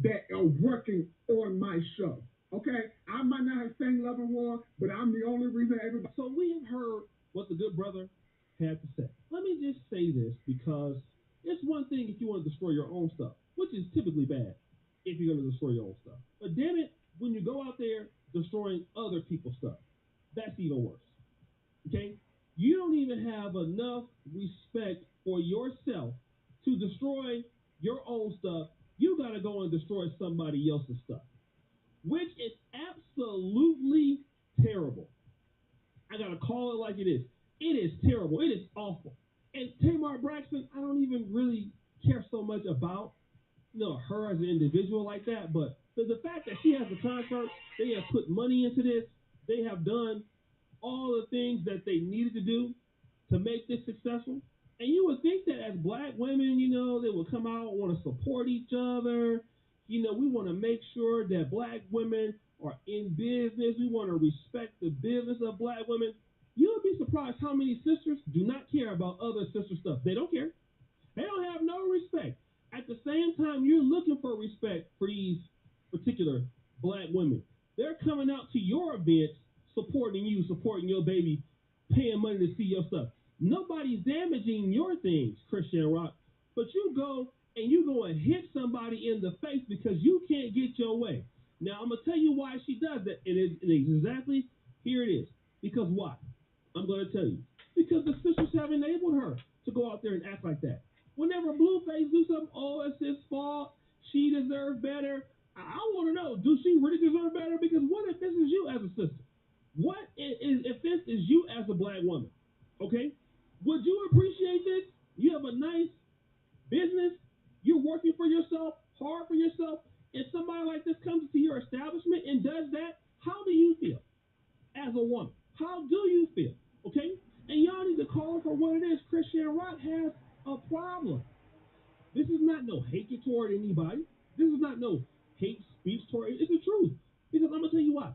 Speaker 3: that are working on my show. Okay? I might not have sang Love and War, but I'm the only reason everybody.
Speaker 7: So we have heard what the good brother had to say. Let me just say this, because it's one thing if you want to destroy your own stuff, which is typically bad if you're going to destroy your own stuff. But damn it, when you go out there destroying other people's stuff, that's even worse. Okay? You don't even have enough respect for yourself to destroy your own stuff. You got to go and destroy somebody else's stuff, which is absolutely terrible. I got to call it like it is. It is terrible. It is awful. And Tamar Braxton, I don't even really care so much about her as an individual like that, but the fact that she has a concert, they have put money into this, they have done all the things that they needed to do to make this successful. And you would think that as black women, they would come out and want to support each other. We want to make sure that black women are in business. We want to respect the business of black women. You would be surprised how many sisters do not care about other sister stuff. They don't care. They don't have no respect. At the same time, you're looking for respect for these particular black women. They're coming out to your events, supporting you, supporting your baby, paying money to see your stuff. Nobody's damaging your things, Chrisean Rock, but you go and hit somebody in the face because you can't get your way. Now, I'm going to tell you why she does that. It is exactly, here it is. Because why? I'm going to tell you. Because the sisters have enabled her to go out there and act like that. Whenever Blueface do something, oh, it's his fault, she deserves better. I want to know, do she really deserve better? Because what if this is you as a sister? What if this is you as a black woman? Okay? Would you appreciate this? You have a nice business. You're working for yourself, hard for yourself. If somebody like this comes to your establishment and does that, how do you feel as a woman? How do you feel? Okay? And y'all need to call for what it is. Chrisean Rock has a problem. This is not no hatred toward anybody. This is not no hate speech toward. It's the truth. Because I'm gonna tell you why.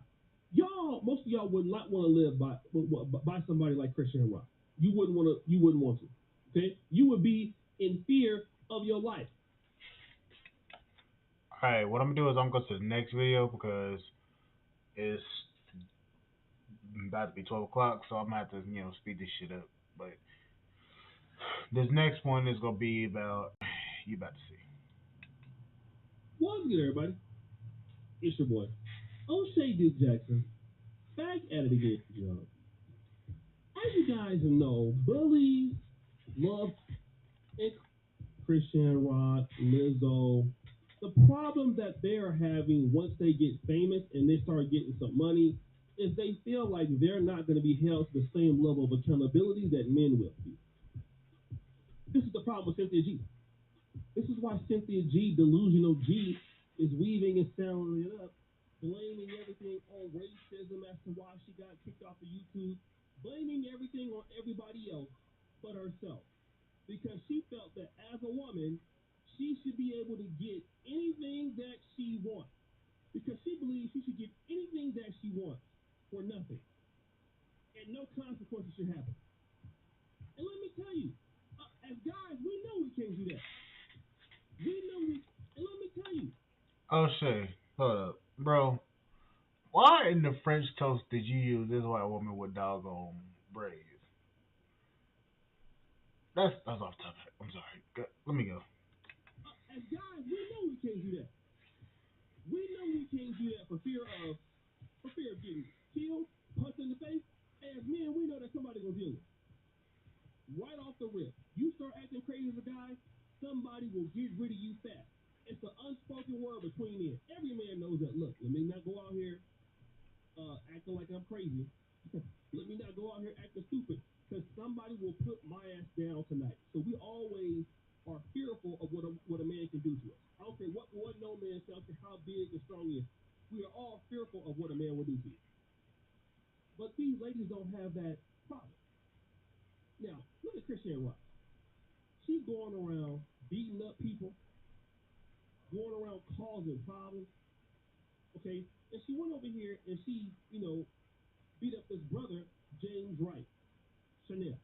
Speaker 7: Most of y'all would not want to live by somebody like Chrisean Rock. You wouldn't want to. You wouldn't want to. Okay? You would be in fear of your life.
Speaker 1: Alright, what I'm gonna do is I'm gonna go to the next video because it's about to be 12 o'clock, so I'm gonna have to, speed this shit up. But this next one is gonna be about, you about to see.
Speaker 7: What's good, everybody? It's your boy, O'Shea Duke Jackson, back at it again, y'all. As you guys know, bullies love and Chrisean Rock, Lizzo. The problem that they are having once they get famous and they start getting some money is they feel like they're not going to be held to the same level of accountability that men will be. This is the problem with Cynthia G. This is why Cynthia G, delusional G, is weaving and sounding it up, blaming everything on racism as to why she got kicked off of YouTube, blaming everything on everybody else but herself. Because she felt that as a woman, she should be able to get anything that she wants. Because she believes she should get anything that she wants for nothing. And no consequences should happen. And let me tell you, as guys, we know we can't do that. We know we, and let me tell you.
Speaker 1: Oh shit, hold up, bro. Why in the French toast did you use this white woman with doggone braids? That's off topic. I'm sorry. Let me go.
Speaker 7: As guys, we know we can't do that. We know we can't do that for fear of getting killed, punched in the face. As men, we know that somebody gonna deal with it. Right off the rip. You start acting crazy as a guy, somebody will get rid of you fast. It's an unspoken word between men. Every man knows that. Look, let me not go out here acting like I'm crazy. Let me not go out here acting stupid, because somebody will put my ass down tonight. So we always are fearful of what a man can do to us. I don't care what no man says, I don't care how big and strong he is. We are all fearful of what a man will do to you. But these ladies don't have that problem. Now, look at Chrisean Rock. She's going around beating up people, going around causing problems. Okay, and she went over here and she, beat up this brother, James Wright, Chanel.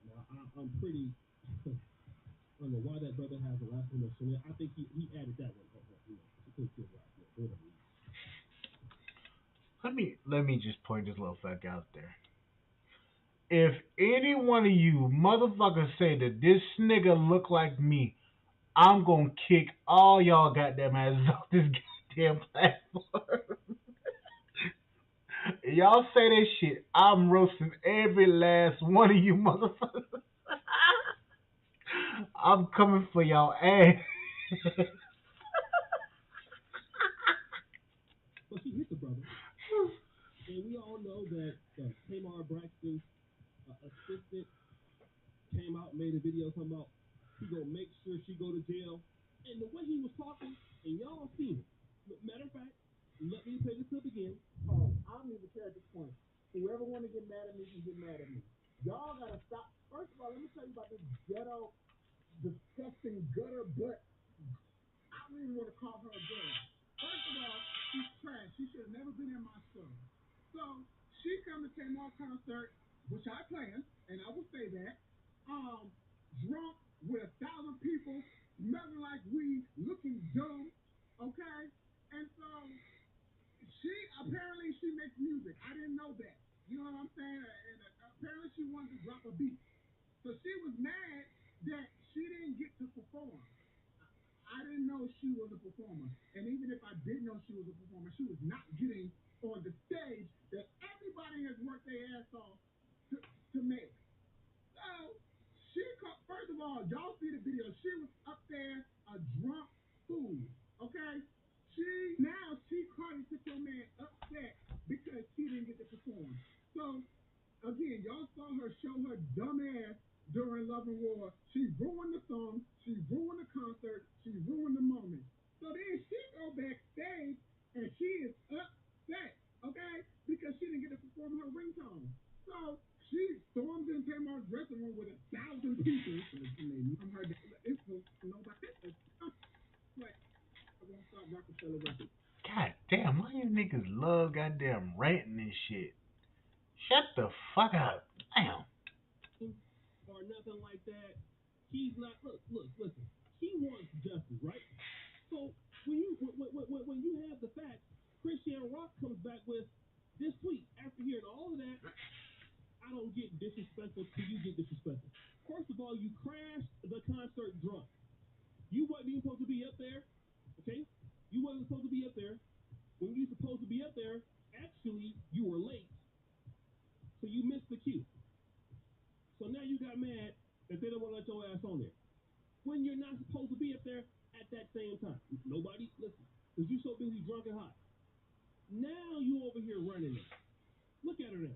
Speaker 7: Now, I'm pretty, I don't know why that brother has the last name of Chanel. I think he added that one. Whatever.
Speaker 1: Let me just point this little fact out there. If any one of you motherfuckers say that this nigga look like me, I'm gonna kick all y'all goddamn asses off this goddamn platform. Y'all say that shit, I'm roasting every last one of you motherfuckers. I'm coming for y'all ass.
Speaker 7: But she hit the brother. And we all know that Tamar Braxton's assistant came out and made a video talking about he gonna make sure she go to jail. And the way he was talking, and y'all seen it. Matter of fact, let me play the clip again. I don't even care at this point. Whoever want to get mad at me can get mad at me. Y'all gotta stop. First of all, let me tell you about this ghetto, disgusting gutter butt. I don't even want to call her a girl.
Speaker 3: First of all, she's trash. She should have never been in my store. So she come to Tamar concert, which I planned, and I will say that. Drunk with 1,000 people, smelling like weed, looking dumb. Okay, and so she makes music. I didn't know that. You know what I'm saying? And apparently she wanted to drop a beat. So she was mad that she didn't get to perform. I didn't know she was a performer. And even if I did know she was a performer, she was not getting on the stage that everybody has worked their ass off to make. So first of all, y'all see the video. She was up there a drunk fool. Okay? Cardi took your man upset because she didn't get to perform. So again, y'all saw her show her dumb ass during Love and War. She ruined the song, she ruined the concert, she ruined the moment. So then she go backstage and she is upset, okay? Because she didn't get to perform her ringtone. So she storms in Tamar's dressing room with 1,000 people. I'm her. It's nobody. Like I won't stop Rockefeller Records.
Speaker 1: God damn, why you niggas love goddamn ranting and shit? Shut the fuck up. Damn.
Speaker 7: Or nothing like that. He's not. Look, listen. He wants justice, right? So when you have the facts, Chrisean Rock comes back with this tweet after hearing all of that. I don't get disrespectful till you get disrespectful. First of all, you crashed the concert drunk. You wasn't even supposed to be up there, okay? You wasn't supposed to be up there. When you supposed to be up there, actually, you were late. So you missed the cue. So now you got mad that they don't want to let your ass on there. When you're not supposed to be up there at that same time. Nobody, listen, because you so busy drunk and hot. Now you over here running it. Look at her now.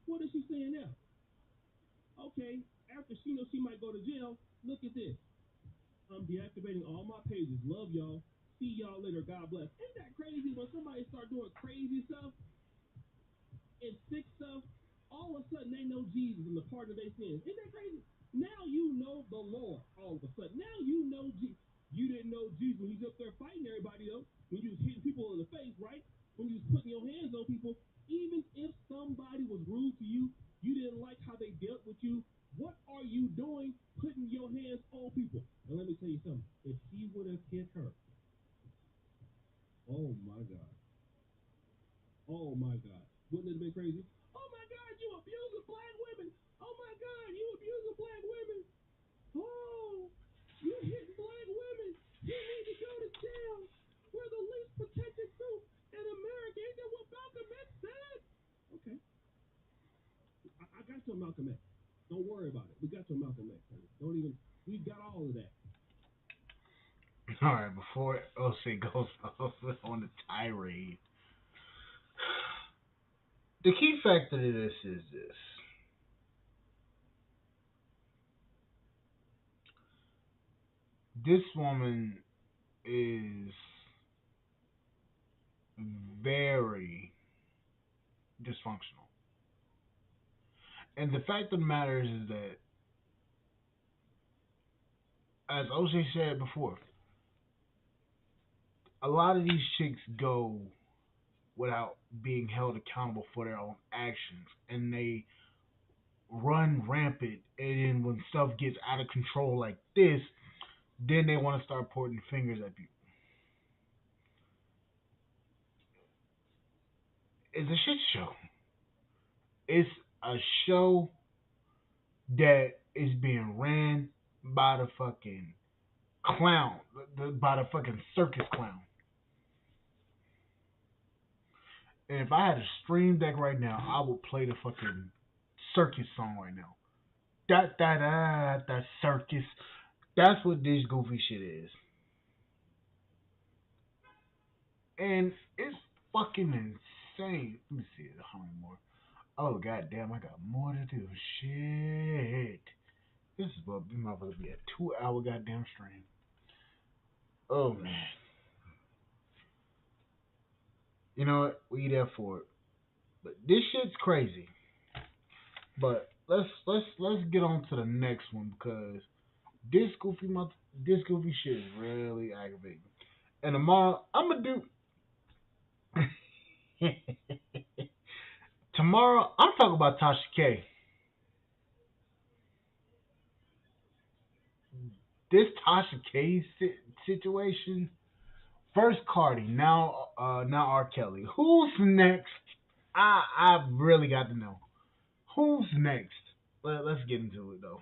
Speaker 7: What is she saying now? Okay, after she knows she might go to jail, look at this. I'm deactivating all my pages. Love y'all. See y'all later. God bless. Ain't that crazy when somebody start doing crazy stuff and sick stuff? All of a sudden they know Jesus and the pardon of their sins. Ain't that crazy? Now you know the Lord. All of a sudden, now you know Jesus. You didn't know Jesus when he's up there fighting everybody though. When you was hitting people in the face, right? When you was putting your hands on people, even if somebody was rude to you, you didn't like how they dealt with you. What are you doing putting your hands on people? And let me tell you something. If he would have hit her, oh my God. Oh my God. Wouldn't it have been crazy? Oh my God, you abusing black women. Oh my God, you abusing black women. Oh, you hitting black women. You need to go to jail. We're the least protected group in America. Ain't that what Malcolm X said? Okay. I got your Malcolm X. Don't worry about it. We got your Malcolm X, honey. Don't even, we got all of that.
Speaker 1: All right, before OC goes off on the tirade, the key factor to this is this. This woman is very dysfunctional. And the fact of the matter is that, as OJ said before, a lot of these chicks go without being held accountable for their own actions. And they run rampant. And then when stuff gets out of control like this, then they want to start pointing fingers at people. It's a shit show. It's a show that is being ran by the fucking clown, by the fucking circus clown. And if I had a stream deck right now, I would play the fucking circus song right now. Da da da da circus. That's what this goofy shit is. And it's fucking insane. Let me see how many more. Oh goddamn, I got more to do. Shit. This is about to be a 2 hour goddamn stream. Oh man. You know what? We there for it. But this shit's crazy. But let's get on to the next one because this goofy shit is really aggravating. And tomorrow I'm gonna do tomorrow I'm talking about Tasha K. This Tasha K situation. First Cardi, now R. Kelly. Who's next? I really got to know. Who's next? Let's get into it though.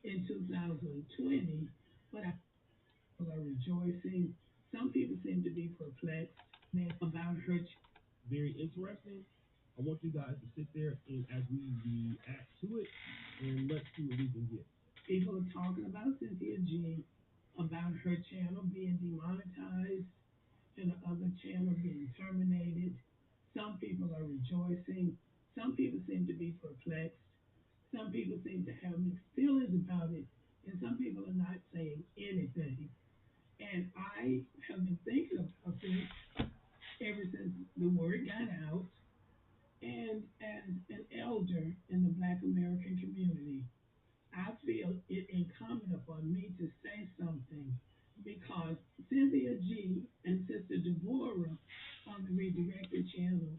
Speaker 5: In 2020, but I are rejoicing. Some people seem to be perplexed about her.
Speaker 7: Very interesting. I want you guys to sit there and as we react to it, and let's see what we can get.
Speaker 5: People are talking about Cynthia G, about her channel being demonetized and the other channel being terminated. Some people are rejoicing. Some people seem to be perplexed. Some people seem to have mixed feelings about it, and some people are not saying anything. And I have been thinking about this ever since the word got out. And as an elder in the Black American community, I feel it incumbent upon me to say something because Cynthia G and Sister Deborah on the Redirected channel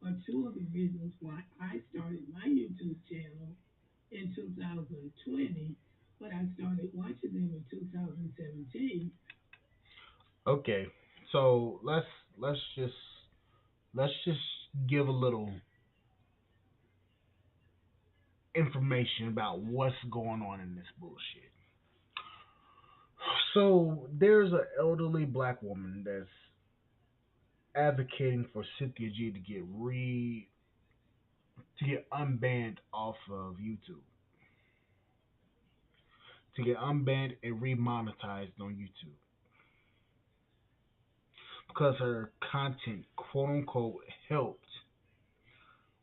Speaker 5: are two of the reasons why I started my YouTube channel in 2020, but I started watching them in 2017.
Speaker 1: Okay, so let's just let's just give a little information about what's going on in this bullshit. So there's an elderly black woman that's advocating for Cynthia G to get unbanned off of YouTube. to get unbanned and remonetized on YouTube because her content, quote unquote,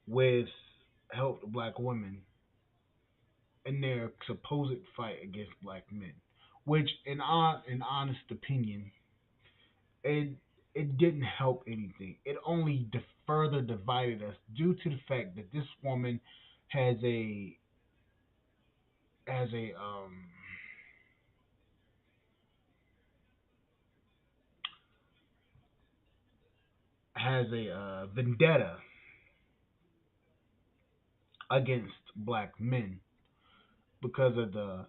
Speaker 1: with helped black women in their supposed fight against black men, which, in honest opinion, it it didn't help anything. It only further divided us due to the fact that this woman has has a um has a vendetta against black men because of the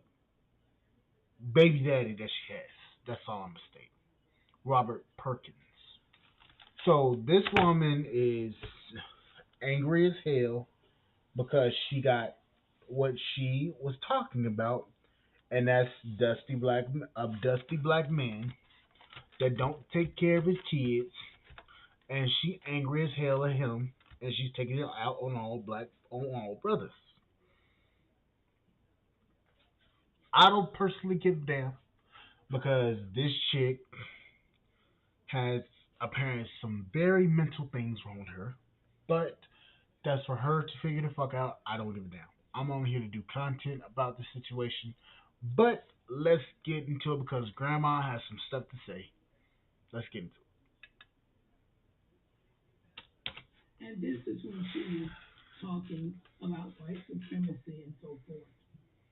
Speaker 1: baby daddy that she has. That's all I'm gonna state. Robert Perkins. So this woman is angry as hell because she got what she was talking about, and that's dusty black man that don't take care of his kids, and she angry as hell at him, and she's taking it out on all brothers. I don't personally give a damn because this chick has apparently some very mental things wrong with her, but that's for her to figure the fuck out. I don't give a damn. I'm on here to do content about the situation, but let's get into it because Grandma has some stuff to say. Let's get into it.
Speaker 8: And this is when she was talking about white supremacy and so forth.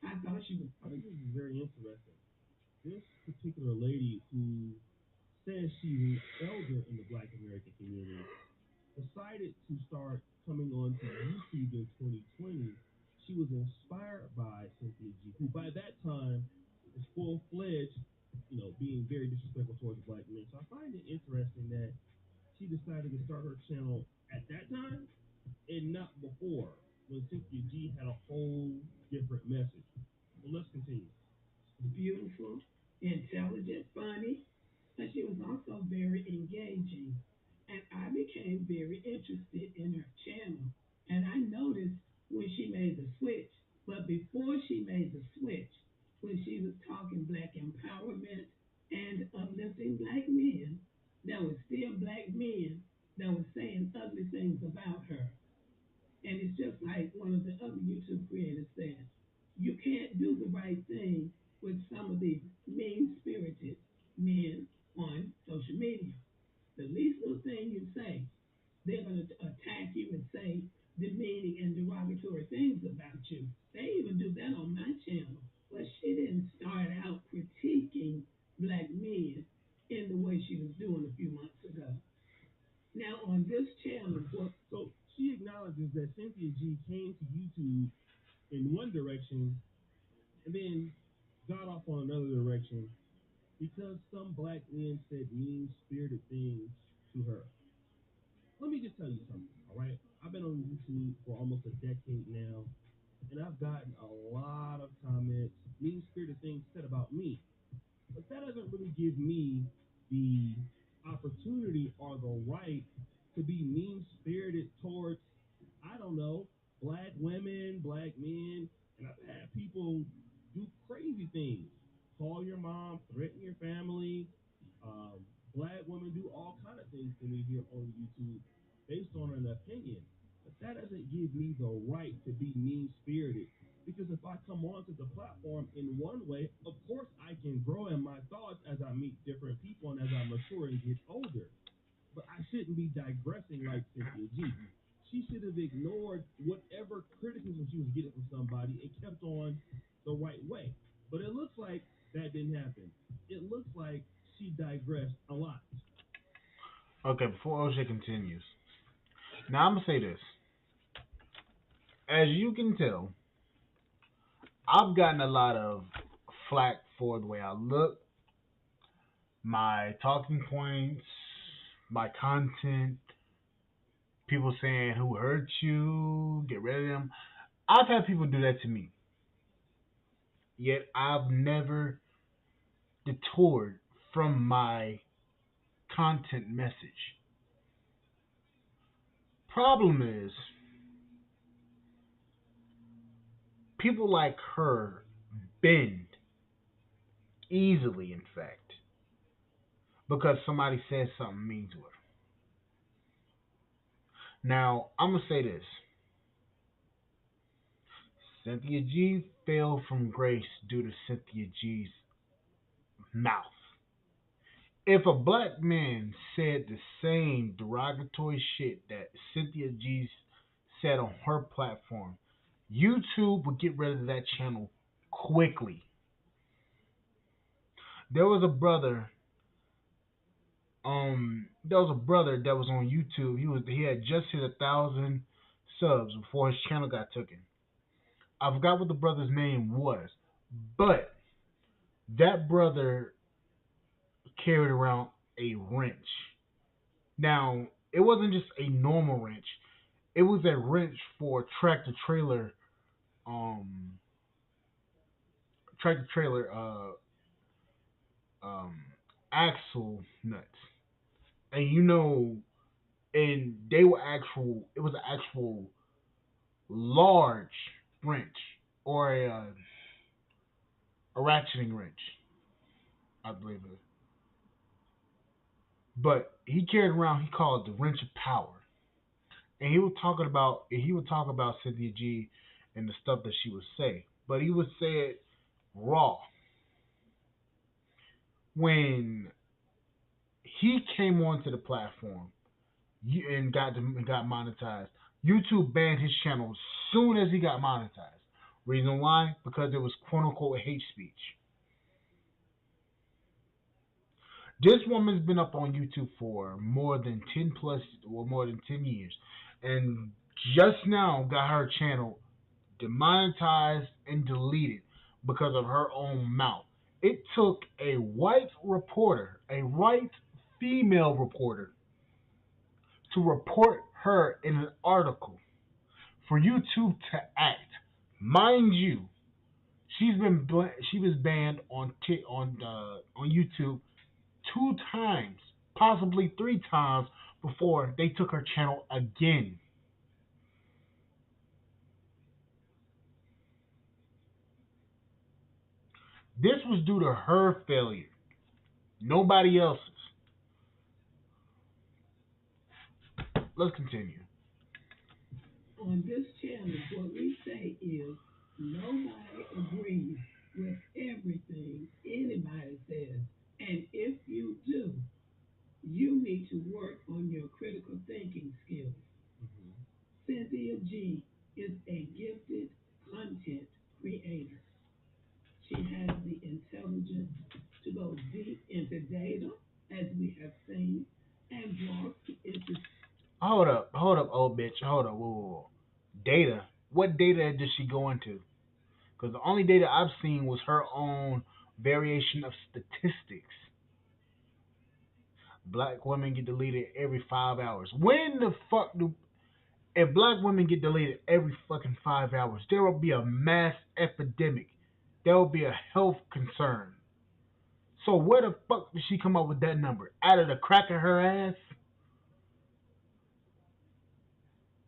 Speaker 8: I thought she was.
Speaker 7: I think this is very interesting. This particular lady who says she's an elder in the Black American community decided to start coming on to YouTube in 2020. She was inspired by Cynthia G, who by that time was full fledged, being very disrespectful towards black men. So I find it interesting that she decided to start her channel at that time and not before, when Cynthia G had a whole different message. So let's continue.
Speaker 8: Beautiful, intelligent, funny, but she was also very engaging. And I became very interested in her channel. And I noticed when she made the switch, but before she made the switch, when she was talking black empowerment and uplifting black men, there were still black men that were saying ugly things about her. And it's just like one of the other YouTube creators said, you can't do the right thing with some of these mean spirited men on social media. The least little thing you say, they're going to attack you and say demeaning and derogatory things about you. They even do that on my channel. But she didn't start out critiquing black men in the way she was doing a few months ago. Now on this channel,
Speaker 7: so she acknowledges that Cynthia G came to YouTube in one direction and then got off on another direction because some black men said mean spirited things to her. Let me just tell you something, all right? I've been on YouTube for almost a decade now, and I've gotten a lot of comments, mean spirited things said about me. But that doesn't really give me the opportunity or the right to be mean spirited towards, I don't know, black women, black men. And I've had people do crazy things. Call your mom, threaten your family. Um, Black women do all kind of things to me here on YouTube based on an opinion. But that doesn't give me the right to be mean spirited. Because if I come onto the platform in one way, of course I can grow in my thoughts as I meet different people and as I mature and get older. But I shouldn't be digressing like Cynthia G. She should have ignored whatever criticism she was getting from somebody and kept on the right way. But it looks like that didn't happen. It looks like she digressed a lot.
Speaker 1: Okay, before OJ continues, now I'm gonna say this. As you can tell, I've gotten a lot of flack for the way I look, my talking points, my content, people saying who hurt you, get rid of them. I've had people do that to me. Yet I've never detoured from my content message. Problem is, people like her bend. Easily, in fact, because somebody said something mean to her. Now, I'm gonna say this: Cynthia G fell from grace due to Cynthia G's mouth. If a black man said the same derogatory shit that Cynthia G said on her platform, YouTube would get rid of that channel quickly. There was a brother, there was a brother that was on YouTube. He had just hit 1,000 subs before his channel got taken. I forgot what the brother's name was, but that brother carried around a wrench. Now, it wasn't just a normal wrench. It was a wrench for um, tractor trailer, um, axle nuts, and and they were actual. It was an actual large wrench or a ratcheting wrench, I believe it. But he carried around. He called it the wrench of power, and he would talk about Cynthia G and the stuff that she would say, but he would say it raw. When he came onto the platform and got monetized, YouTube banned his channel as soon as he got monetized. Reason why? Because it was quote unquote hate speech. This woman's been up on YouTube for more than 10 plus or more than 10 years, and just now got her channel demonetized and deleted because of her own mouth. It took a white reporter, a white female reporter, to report her in an article for YouTube to act. Mind you, she was banned on YouTube 2 times, possibly 3 times before they took her channel again. This was due to her failure, nobody else's. Let's continue.
Speaker 8: On this channel, what we say is nobody agrees with everything anybody says. And if you do, you need to work on your critical thinking skills. Mm-hmm. Cynthia G is a gifted content creator. She has the intelligence to go deep into data, as we have seen, and walk into.
Speaker 1: Hold up, old bitch. Hold up, whoa, whoa, whoa. Data. What data did she go into? Because the only data I've seen was her own variation of statistics. Black women get deleted every 5 hours. When the fuck do if black women get deleted every fucking 5 hours, there will be a mass epidemic. There will be a health concern. So where the fuck did she come up with that number? Out of the crack of her ass?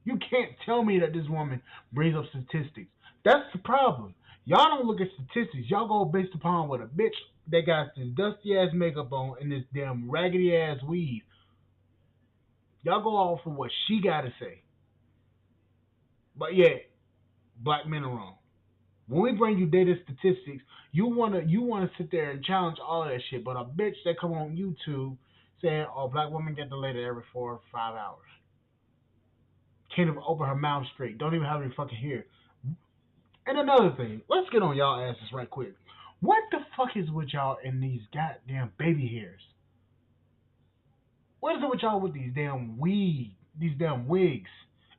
Speaker 1: You can't tell me that this woman brings up statistics. That's the problem. Y'all don't look at statistics. Y'all go based upon what a bitch that got this dusty ass makeup on and this damn raggedy ass weave. Y'all go off for what she gotta say. But yeah, black men are wrong. When we bring you data statistics, you wanna sit there and challenge all that shit. But a bitch that come on YouTube saying, "Oh, black women get deleted every 4 or 5 hours," can't even open her mouth straight. Don't even have any fucking hair. And another thing, let's get on y'all asses right quick. What the fuck is with y'all in these goddamn baby hairs? What is it with y'all with these damn wigs,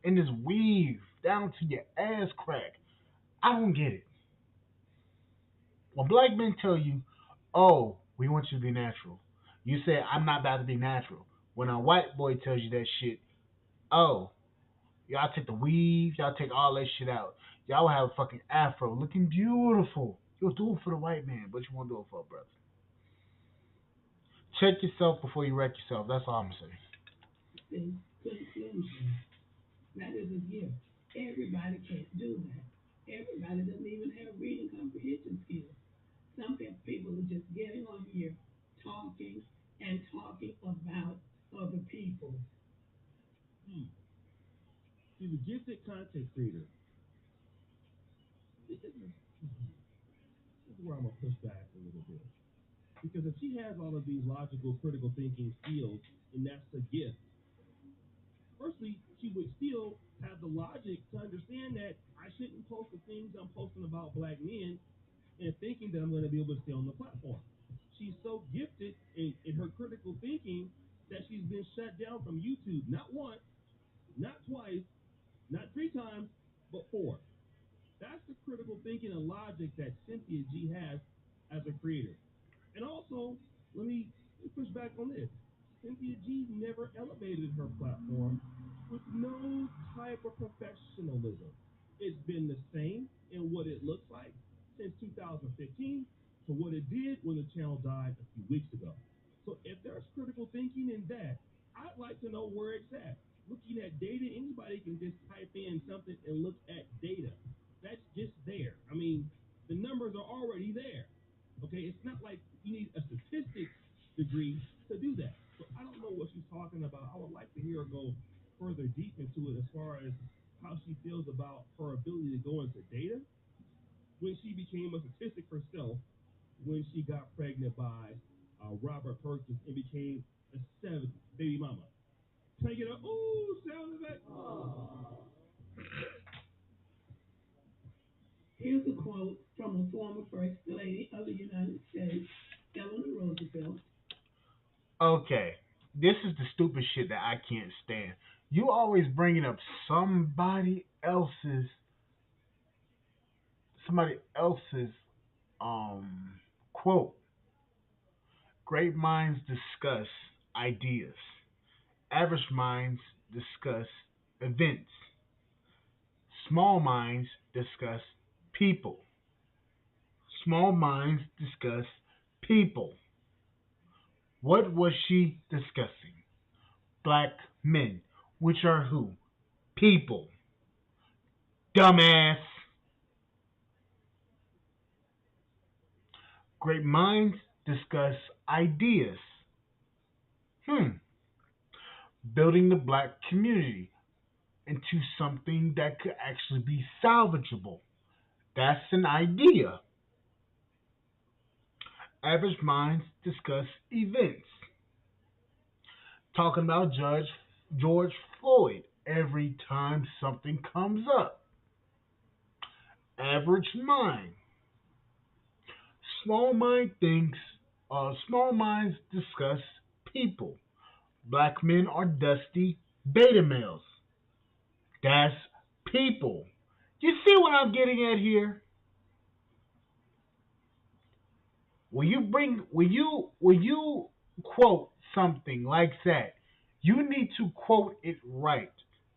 Speaker 1: and this weave down to your ass crack? I don't get it. When black men tell you, "Oh, we want you to be natural," you say, "I'm not about to be natural." When a white boy tells you that shit, "Oh, y'all take the weave, y'all take all that shit out. Y'all have a fucking afro looking beautiful. You'll do it for the white man, but you won't do it for a brother." Check yourself before you wreck yourself. That's all I'm saying.
Speaker 8: In conclusion, that is a gift. Everybody can't do that. Everybody doesn't even have reading comprehension skills. Some people are just getting on here, talking and talking about other people.
Speaker 7: Hmm. She's a gifted content creator. This is where I'm gonna push back a little bit. Because if she has all of these logical, critical thinking skills, and that's a gift, firstly, she would still have the logic to understand that I shouldn't post the things I'm posting about black men and thinking that I'm going to be able to stay on the platform. She's so gifted in her critical thinking that she's been shut down from YouTube not once, not twice, not three times, but four. That's the critical thinking and logic that Cynthia G has as a creator. And also, let me push back on this. Cynthia G never elevated her platform with no type of professionalism. It's been the same in what it looks like since 2015 to what it did when the channel died a few weeks ago. So if there's critical thinking in that, I'd like to know where it's at. Looking at data, anybody can just type in something and look at data. That's just there. I mean, the numbers are already there. Okay, it's not like you need a statistics degree to do that. So I don't know what she's talking about. I would like to hear her go further deep into it as far as how she feels about her ability to go into data when she became a statistic herself when she got pregnant by Robert Perkins and became a seventh baby mama. Can I get a ooh sound effect?
Speaker 8: Here's a quote from a former First Lady of the United States, Eleanor Roosevelt.
Speaker 1: Okay, this is the stupid shit that I can't stand. You always bringing up somebody else's quote. Great minds discuss ideas. Average minds discuss events. Small minds discuss people. Small minds discuss people. What was she discussing? Black men, which are who? People. Dumbass. Great minds discuss ideas. Hmm. Building the black community into something that could actually be salvageable. That's an idea. Average minds discuss events. Talking about Judge George Floyd every time something comes up. Average mind. Small mind thinks. Small minds discuss people. Black men are dusty beta males. That's people. You see what I'm getting at here? When you quote something like that, you need to quote it right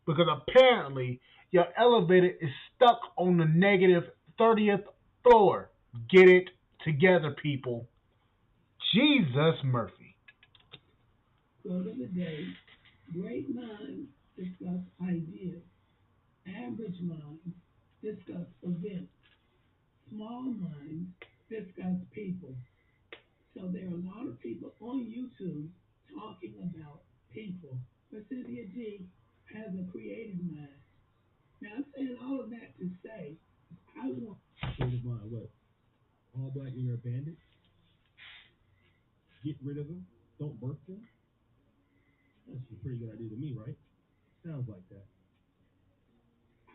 Speaker 1: because apparently your elevator is stuck on the negative 30th floor. Get it together, people. Jesus Murphy.
Speaker 8: Quote of the day, great minds discuss ideas. Average minds discuss events. Small minds discuss people. So there are a lot of people on YouTube talking about people. But Cynthia G has a creative mind. Now I'm saying all of that to say I want
Speaker 7: Creative mind, what? All black men are bandits? Get rid of them? Don't birth them? That's a pretty good idea to me, right? Sounds like that.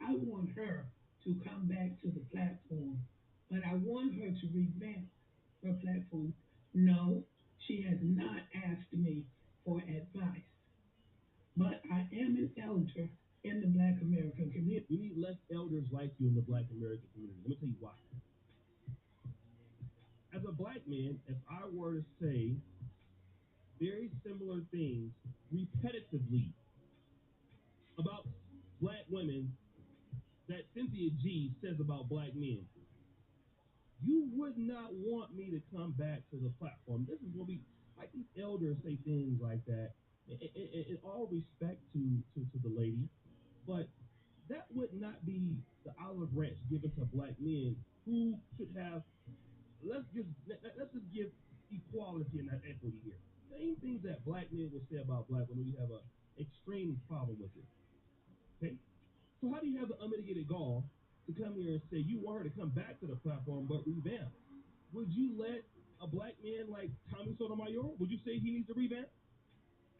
Speaker 8: I want her to come back to the platform, but I want her to revamp her platform. No, she has not asked me for advice, but I am an elder in the Black American community.
Speaker 7: We need less elders like you in the black American community. Let me tell you why. As a black man, if I were to say very similar things repetitively about black women that Cynthia G says about black men, you would not want me to come back to the platform. This is going to be like these elders say things like that. In all respect to the lady, but that would not be the olive branch given to black men who should have, let's just just give equality and not equity here. Same things that black men will say about black women. You have a extreme problem with it. Okay, so how do you have the unmitigated gall to come here and say you want her to come back to the platform but revamp? Would you let a black man like Tommy Sotomayor? Would you say he needs to revamp?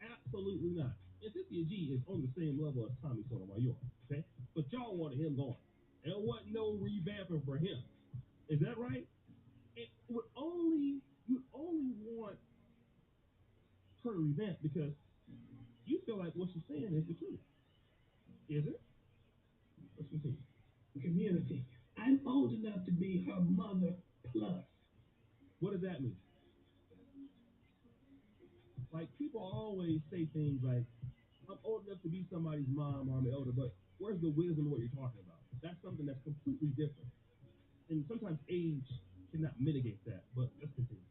Speaker 7: Absolutely not. And Cynthia G is on the same level as Tommy Sotomayor. Okay, but y'all wanted him gone. There wasn't no revamping for him. Is that right? It would only you only want her to revamp because you feel like what she's saying is the truth. Is it? Let's continue.
Speaker 8: Community. I'm old enough to be her mother plus.
Speaker 7: What does that mean? Like people always say things like, "I'm old enough to be somebody's mom or I'm elder," but where's the wisdom of what you're talking about? That's something that's completely different. And sometimes age cannot mitigate that. But let's continue.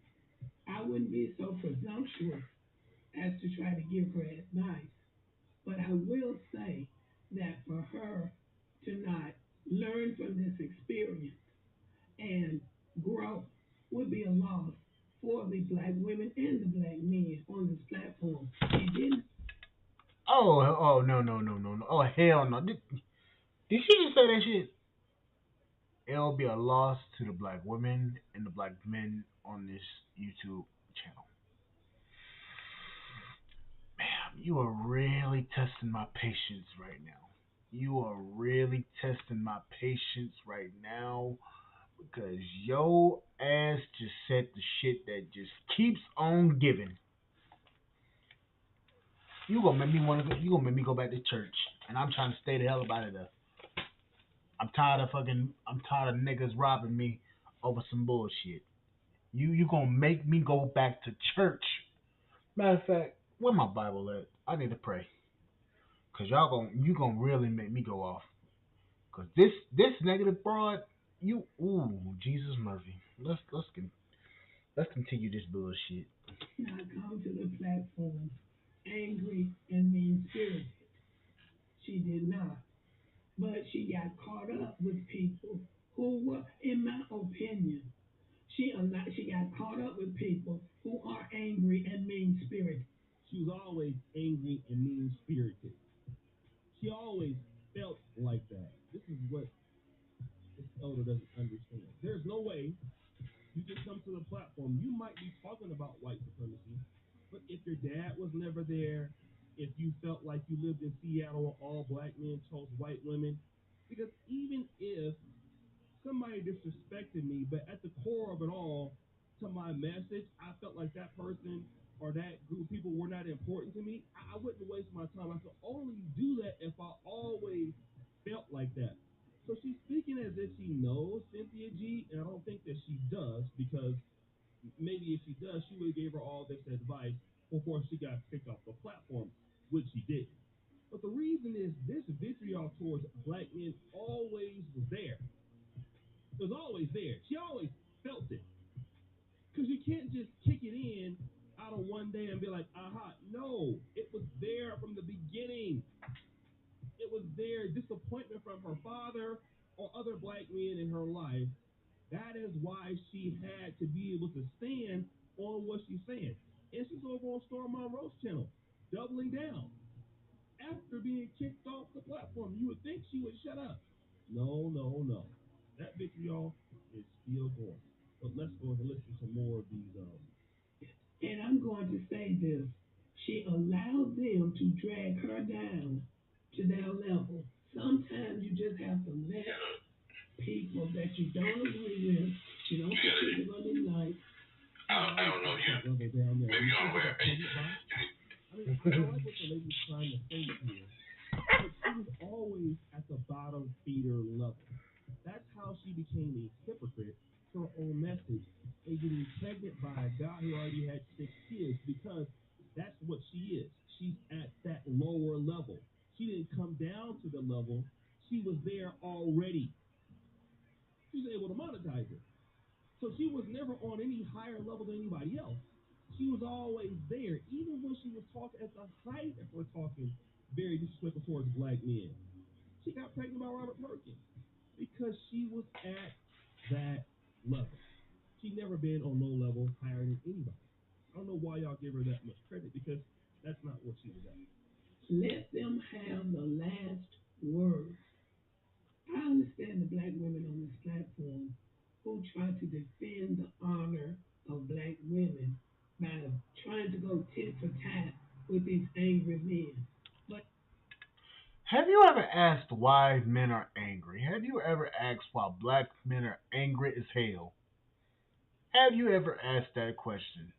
Speaker 8: I wouldn't be so presumptuous as to try to give her advice, but I will say that for her to not learn from this experience and grow would be a loss for the black women and the black men on this platform. She didn't.
Speaker 1: Oh, no, no, no, no, no. Oh, hell no. Did she just say that shit? It'll be a loss to the black women and the black men on this YouTube channel. Ma'am, you are really testing my patience right now. You are really testing my patience right now because yo ass just said the shit that just keeps on giving. You gonna make me go back to church, and I'm trying to stay the hell up out of there. I'm tired of niggas robbing me over some bullshit. You gonna make me go back to church? Matter of fact, where my Bible at? I need to pray, cause you gonna really make me go off. Cause this negative broad, Jesus Murphy. Let's continue this bullshit.
Speaker 8: Not come to the platform angry and mean spirited. She did not. But she got caught up with people who were, in my opinion, she got caught up with people who are angry and mean spirited.
Speaker 7: She was always angry and mean spirited. She always felt like that. This is what this elder doesn't understand. There's no way you can come to the platform. You might be talking about white supremacy, but if your dad was never there, if you felt like you lived in Seattle where all black men chose white women, because even if somebody disrespected me, but at the core of it all, to my message, I felt like that person or that group of people were not important to me. I wouldn't waste my time. I could only do that if I always felt like that. So she's speaking as if she knows Cynthia G, and I don't think that she does, because maybe if she does, she would have gave her all this advice before she got kicked off the platform, which she didn't. But the reason is this vitriol towards black men always was there. It was always there. She always felt it. Because you can't just kick it in out of one day and be like, aha. No, it was there from the beginning. It was there. Disappointment from her father or other black men in her life. That is why she had to be able to stand on what she's saying. And she's over on Storm Monroe's channel, doubling down. After being kicked off the platform, you would think she would shut up. No, no, no. That vitriol is still going. But let's go and listen to more of these.
Speaker 8: And I'm going to say this. She allowed them to drag her down to their level. Sometimes you just have to let people that you don't agree with, you don't particularly like.
Speaker 7: I don't know you. Level down there. You know where? I mean, I like what the lady's trying to say here. But she was always at the bottom feeder level. That's how she became a hypocrite to her own message and getting pregnant by a guy who already had 6 kids, because that's what she is. She's at that lower level. She didn't come down to the level. She was there already. She was able to monetize it. So she was never on any higher level than anybody else. She was always there, even when she was talking at the height of her talking very disrespectful towards black men. She got pregnant by Robert Perkins because she was at that level. She never been on no level higher than anybody. I don't know why y'all give her that much credit because that's not what she was at.
Speaker 8: Let them have the last word. I understand the black women on this platform who try to defend the honor of black women by trying to go tit for tat with these angry men. But
Speaker 1: Have you ever asked why men are angry? Have you ever asked why black men are angry as hell? Have you ever asked that question?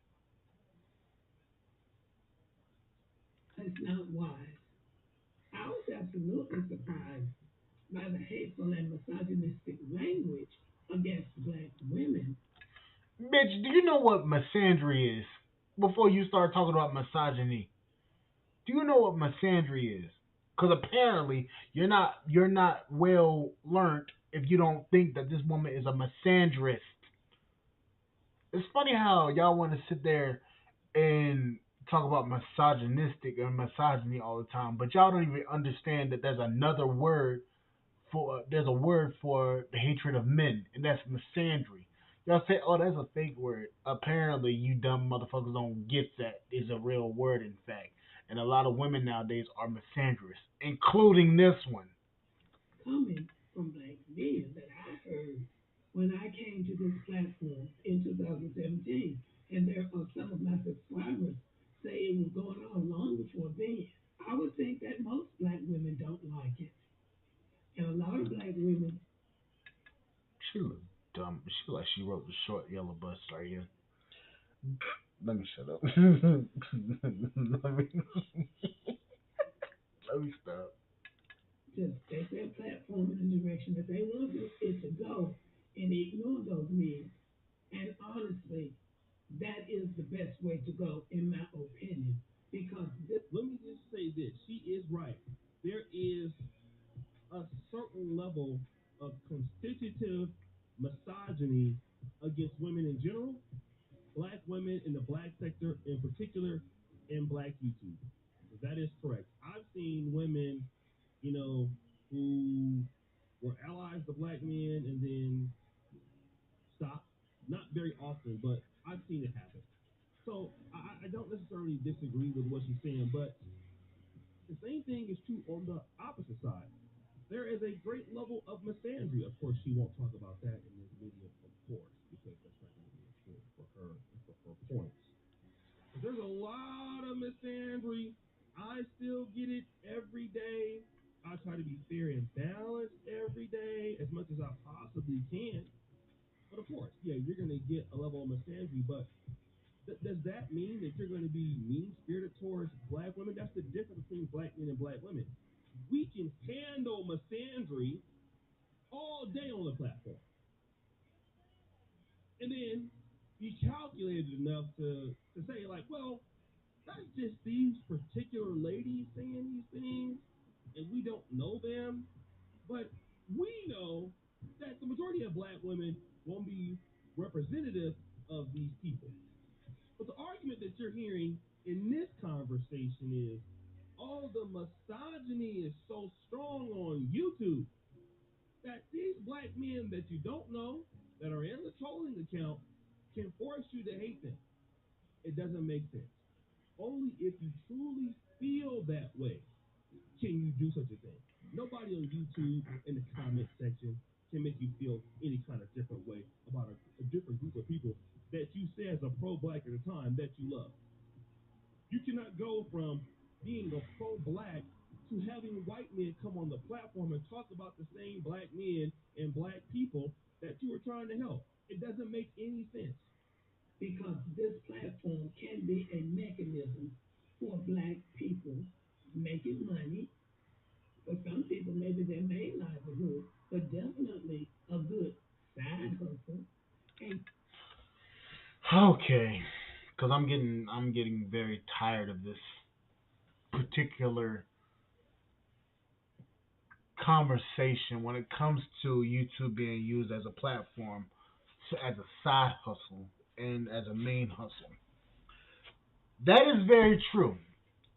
Speaker 8: it's not wise. I was absolutely surprised by the hateful and misogynistic language against black women.
Speaker 1: Bitch, do you know what misandry is? Before you start talking about misogyny, do you know what misandry is? Because apparently you're not well learned if you don't think that this woman is a misandrist. It's funny how y'all want to sit there and talk about misogynistic and misogyny all the time, but y'all don't even understand that there's a word for the hatred of men, and that's misandry. Y'all say, "Oh, that's a fake word." Apparently, you dumb motherfuckers don't get that is a real word, in fact. And a lot of women nowadays are misandrous, including this one.
Speaker 8: Coming from black men that I heard when I came to this platform in 2017. And there are some of my subscribers say it was going on long before then. I would think that most black women don't like it. And a lot of black women,
Speaker 1: She look dumb. She like she wrote the short yellow bus right here. Let me shut up. let me let me stop.
Speaker 8: just take their platform in the direction that they want it to go and ignore those men. And honestly, that is the best way to go, in my opinion, because this.
Speaker 7: Let me just say this: she is right. There is a certain level of constitutive misogyny against women in general, black women in the black sector in particular, and black YouTube. That is correct. I've seen women, you know, who were allies to black men and then stopped. Not very often, but I've seen it happen. So I don't necessarily disagree with what she's saying, but the same thing is true on the opposite side. There is a great level of misandry. Of course, she won't talk about that in this video, of course, because that's not going to be important for her and for her points. But there's a lot of misandry. I still get it every day. I try to be fair and balanced every day as much as I possibly can. But of course, yeah, you're going to get a level of misandry. But does that mean that you're going to be mean spirited towards black women? That's the difference between black men and black women. We can handle misandry all day on the platform, and then be calculated enough to say like, well, that's just these particular ladies saying these things, and we don't know them, but we know that the majority of black women won't be representative of these people. But the argument that you're hearing in this conversation is, oh, the misogyny is so strong on YouTube that these black men that you don't know that are in the trolling account can force you to hate them. It doesn't make sense. Only if you truly feel that way can you do such a thing. Nobody on YouTube in the comment section can make you feel any kind of different way about a different group of people that you say as a pro-black at the time that you love. You cannot go from being a pro-black to having white men come on the platform and talk about the same black men and black people that you were trying to help. It doesn't make any sense.
Speaker 8: Because this platform can be a mechanism for black people making money. For some people, maybe their main livelihood, but definitely a good side hustle. And
Speaker 1: Okay, because I'm getting very tired of this particular conversation when it comes to YouTube being used as a platform, as a side hustle, and as a main hustle. That is very true.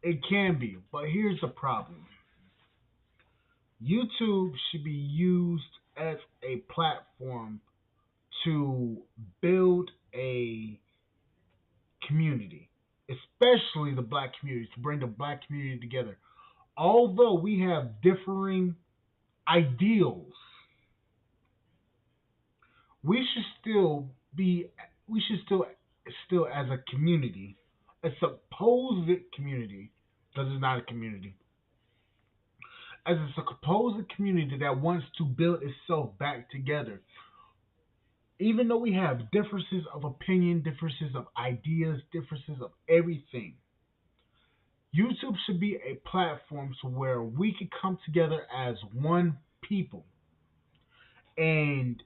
Speaker 1: It can be, but here's the problem. YouTube should be used as a platform to build a community, especially the black community, to bring the black community together. Although we have differing ideals, we should still be, we should still as a community, a supposed community, because it's not a community, as a supposed community that wants to build itself back together. Even though we have differences of opinion, differences of ideas, differences of everything, YouTube should be a platform to where we can come together as one people and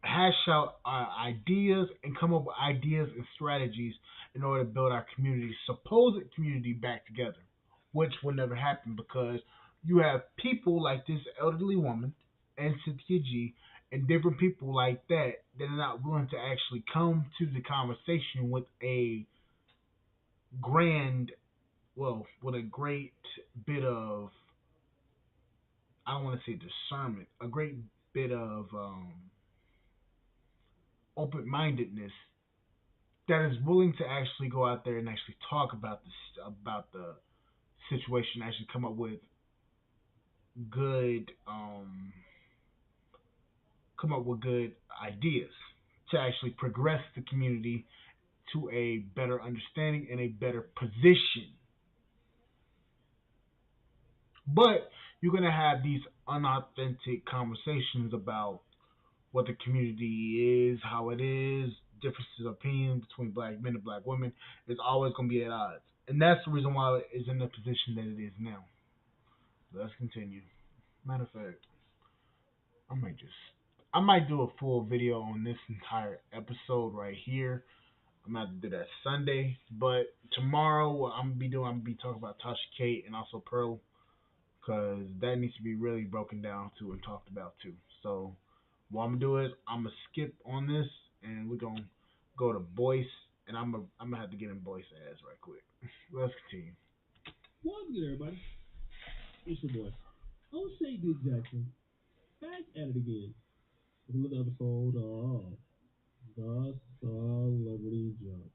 Speaker 1: hash out our ideas and come up with ideas and strategies in order to build our community, supposed community, back together, which will never happen because you have people like this elderly woman and Cynthia G and different people like that are not willing to actually come to the conversation with a grand, well, with a great bit of, I don't want to say discernment, a great bit of open mindedness that is willing to actually go out there and actually talk about the situation, actually come up with good good ideas to actually progress the community to a better understanding and a better position. But you're gonna have these unauthentic conversations about what the community is, how it is, differences of opinion between black men and black women. It's always going to be at odds. And that's the reason why it is in the position that it is now. Let's continue. Matter of fact, I might just I might do a full video on this entire episode right here. I'm gonna have to do that Sunday, but tomorrow what I'm gonna be talking about Tasha Kate and also Pearl because that needs to be really broken down too and talked about too. So what I'm gonna do is I'm gonna skip on this and we're gonna go to Boyce and I'm gonna have to get in Boyce ass right quick. Let's continue.
Speaker 7: What's good, everybody? It's your boy, O'Shea D. Jackson, back at it again with another episode of The Celebrity Jump.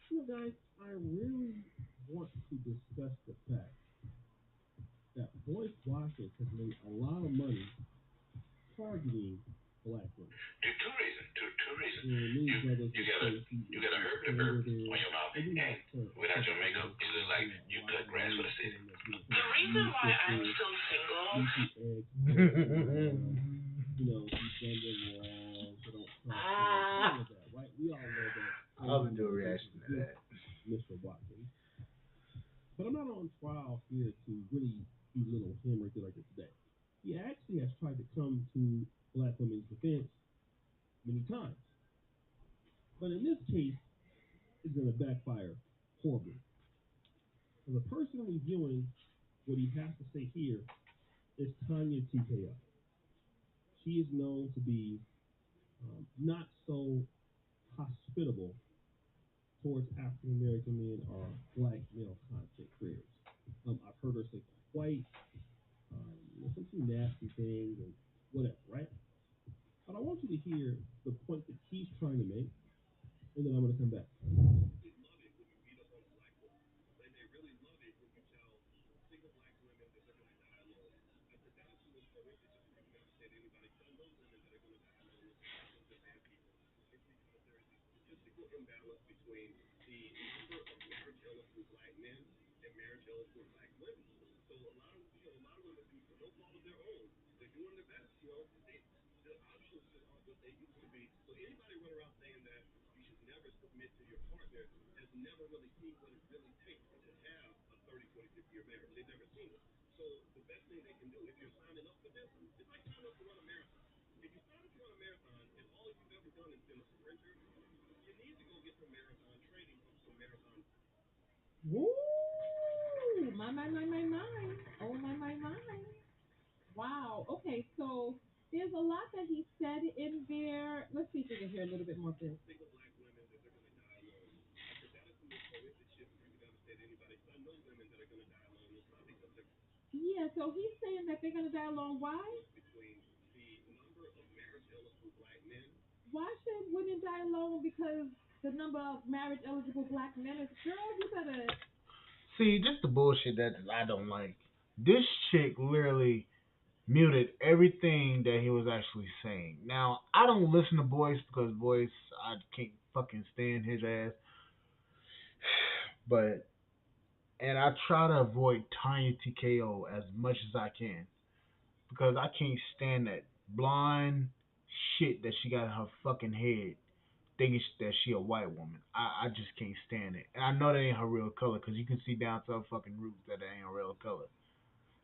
Speaker 7: You know, guys, I really want to discuss the fact that Boyce Watkins has made a lot of money targeting black women.
Speaker 9: Two reasons.
Speaker 7: And many brothers
Speaker 9: You
Speaker 7: would
Speaker 9: got a
Speaker 7: say he
Speaker 9: you got a herb on your mouth,
Speaker 7: they do
Speaker 9: and
Speaker 7: not turn
Speaker 9: without your makeup, you look like you cut grass for the city.
Speaker 10: The reason why I'm still single.
Speaker 7: You know, he's done them wrong, so don't trust him. That, right? We all know that.
Speaker 1: I'll do a reaction to that.
Speaker 7: Mr. Watkins. But I'm not on trial here to really belittle him or anything like that today. He actually has tried to come to black women's defense many times. But in this case, it's going to backfire horribly. As a person reviewing what he has to say here is Tanya TKO. She is known to be not so hospitable towards African American men or black male content creators. I've heard her say quite some nasty things and whatever, right? But I want you to hear the point that he's trying to make, and then I'm going to come back.
Speaker 5: Woo! My. Oh, my. Wow. Okay, so there's a lot that he said in there. Let's see if we can hear a little bit more of this. Yeah, so he's saying that they're going to die alone. Why? Why should women die alone because the number of marriage eligible black men is girl? You better.
Speaker 1: See, this the bullshit that I don't like. This chick literally muted everything that he was actually saying. Now, I don't listen to Boyce because Boyce, I can't fucking stand his ass. But and I try to avoid Tanya TKO as much as I can because I can't stand that blind shit that she got in her fucking head thinking that she a white woman. I just can't stand it. And I know that ain't her real color because you can see down to her fucking roots that ain't her real color.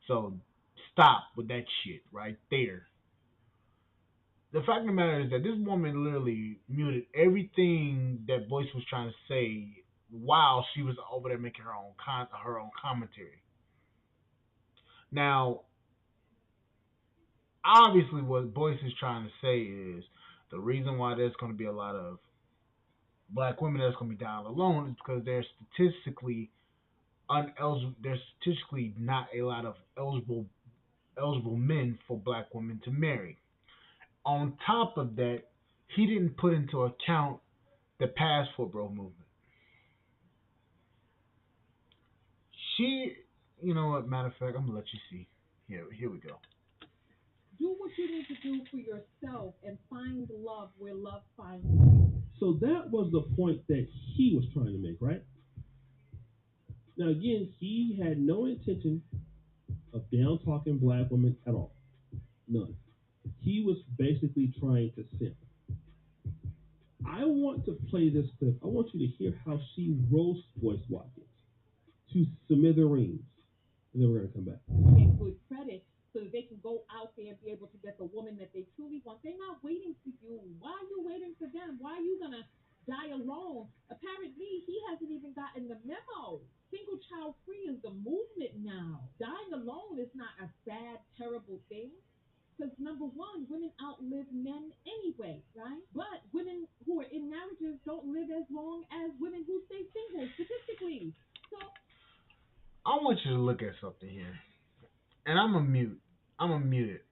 Speaker 1: So stop with that shit right there. The fact of the matter is that this woman literally muted everything that Boyce was trying to say while she was over there making her own commentary. Now, obviously, what Boyce is trying to say is the reason why there's going to be a lot of black women that's going to be down alone is because they're statistically uneligible. There's statistically not a lot of eligible men for black women to marry. On top of that, he didn't put into account the passport bro movement. She, you know what? Matter of fact, I'm gonna let you see. Here we go.
Speaker 5: Do what you need to do for yourself and find love where love finds you.
Speaker 7: So that was the point that he was trying to make, right? Now again, he had no intention of down talking black women at all. None. He was basically trying to simp. I want to play this clip. I want you to hear how she roasts Boyce Watkins to smithereens. And then we're going to come back.
Speaker 5: Get good credit so that they can go out there and be able to get the woman that they truly want. They're not waiting for you. Why are you waiting for them? Why are you going to die alone? Apparently, he hasn't even gotten the memo. Single child free is the movement now. Dying alone is not a sad, terrible thing. Because number one, women outlive men anyway, right? But women who are in marriages don't live as long as women who stay single, statistically. So
Speaker 1: I want you to look at something here, and I'm gonna mute. I'm gonna mute it.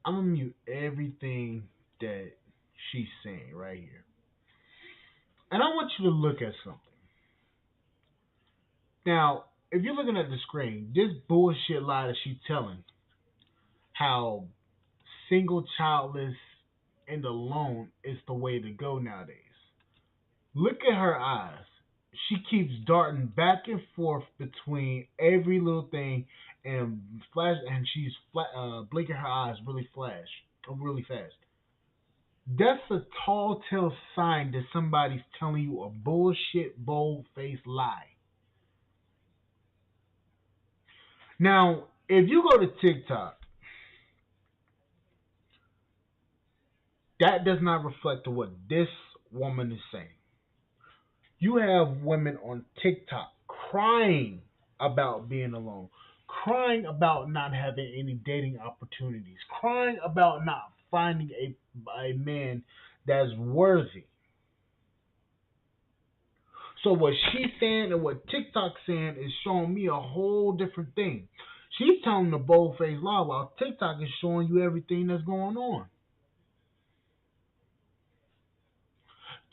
Speaker 1: I'm gonna mute everything that she's saying right here, and I want you to look at something. Now, if you're looking at the screen, this bullshit lie that she's telling, how single, childless, and alone is the way to go nowadays. Look at her eyes. She keeps darting back and forth between every little thing and flash, and she's blinking her eyes really fast. That's a tall tale sign that somebody's telling you a bullshit, bold faced lie. Now, if you go to TikTok, that does not reflect what this woman is saying. You have women on TikTok crying about being alone, crying about not having any dating opportunities, crying about not finding a man that's worthy. So what she's saying and what TikTok's saying is showing me a whole different thing. She's telling the bold faced lie while TikTok is showing you everything that's going on.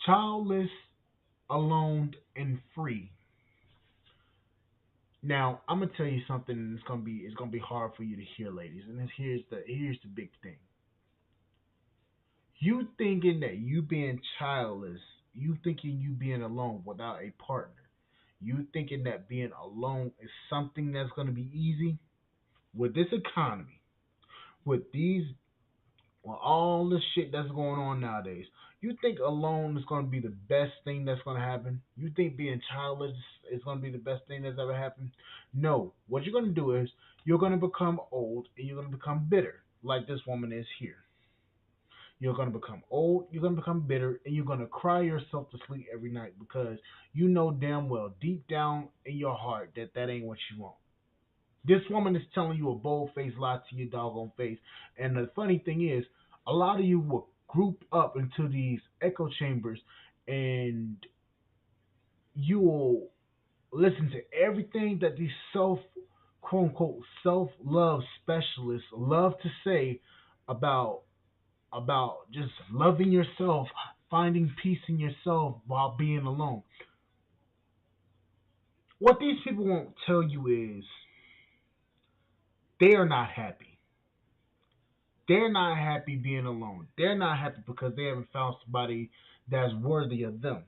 Speaker 1: Childless, alone, and free. Now I'm gonna tell you something, and it's gonna be hard for you to hear, ladies. And here's the big thing. You thinking that you being childless, you thinking you being alone without a partner, you thinking that being alone is something that's gonna be easy with this economy, with these well, all the shit that's going on nowadays. You think alone is going to be the best thing that's going to happen? You think being childless is going to be the best thing that's ever happened? No. What you're going to do is you're going to become old and you're going to become bitter, like this woman is here. You're going to become old, you're going to become bitter, and you're going to cry yourself to sleep every night because you know damn well, deep down in your heart, that that ain't what you want. This woman is telling you a bold faced lie to your doggone face. And the funny thing is, a lot of you will group up into these echo chambers and you will listen to everything that these quote unquote self love specialists love to say about about just loving yourself, finding peace in yourself while being alone. What these people won't tell you is they are not happy. They're not happy being alone. They're not happy because they haven't found somebody that's worthy of them.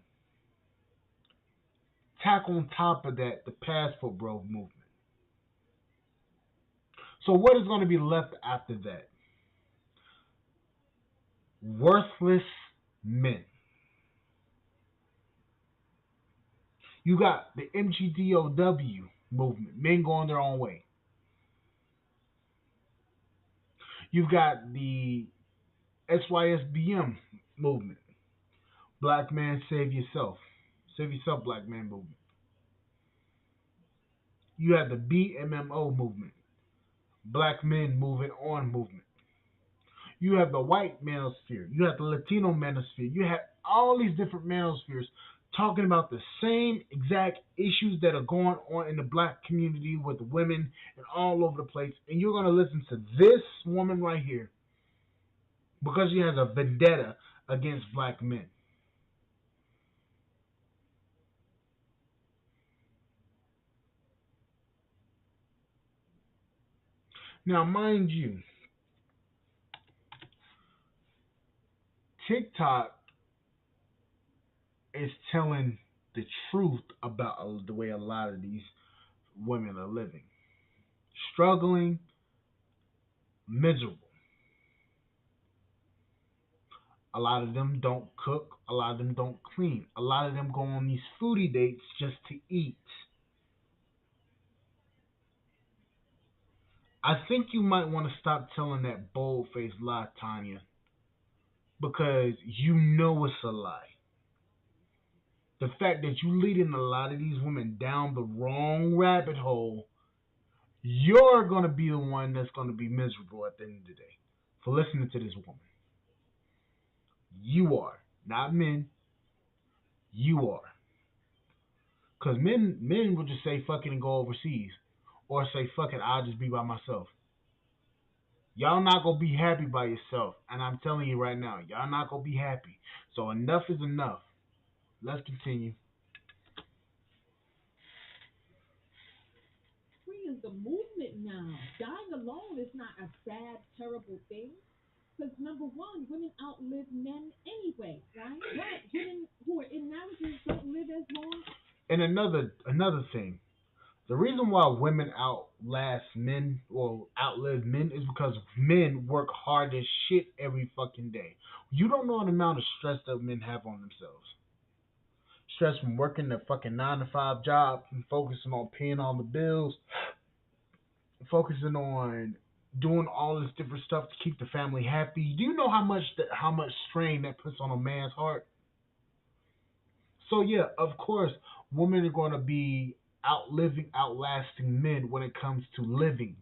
Speaker 1: Tack on top of that the passport bro movement. So what is going to be left after that? Worthless men. You got the MGDOW movement, men going their own way. You've got the SYSBM movement, Black Man Save Yourself Black Man movement. You have the BMMO movement, Black Men Moving On movement. You have the white manosphere. You have the Latino manosphere. You have all these different manospheres talking about the same exact issues that are going on in the black community with the women and all over the place. And you're going to listen to this woman right here because she has a vendetta against black men. Now, mind you, TikTok is telling the truth about the way a lot of these women are living. Struggling, miserable. A lot of them don't cook. A lot of them don't clean. A lot of them go on these foodie dates just to eat. I think you might want to stop telling that bold-faced lie, Tanya, because you know it's a lie. The fact that you're leading a lot of these women down the wrong rabbit hole, you're going to be the one that's going to be miserable at the end of the day for listening to this woman. You are, not men. You are. Because men will just say fuck it and go overseas. Or say fuck it, I'll just be by myself. Y'all not going to be happy by yourself. And I'm telling you right now, y'all not going to be happy. So enough is enough. Let's continue.
Speaker 5: Free is the movement now. Dying alone is not a sad, terrible thing. Because number one, women outlive men anyway, right? Right. Women who are in marriages don't live as long.
Speaker 1: And another thing, the reason why women outlast men or outlive men is because men work hard as shit every fucking day. You don't know the amount of stress that men have on themselves. Stress from working their fucking 9 to 5 job and focusing on paying all the bills, focusing on doing all this different stuff to keep the family happy. Do you know how much strain that puts on a man's heart? So yeah, of course, women are going to be outlasting men when it comes to living.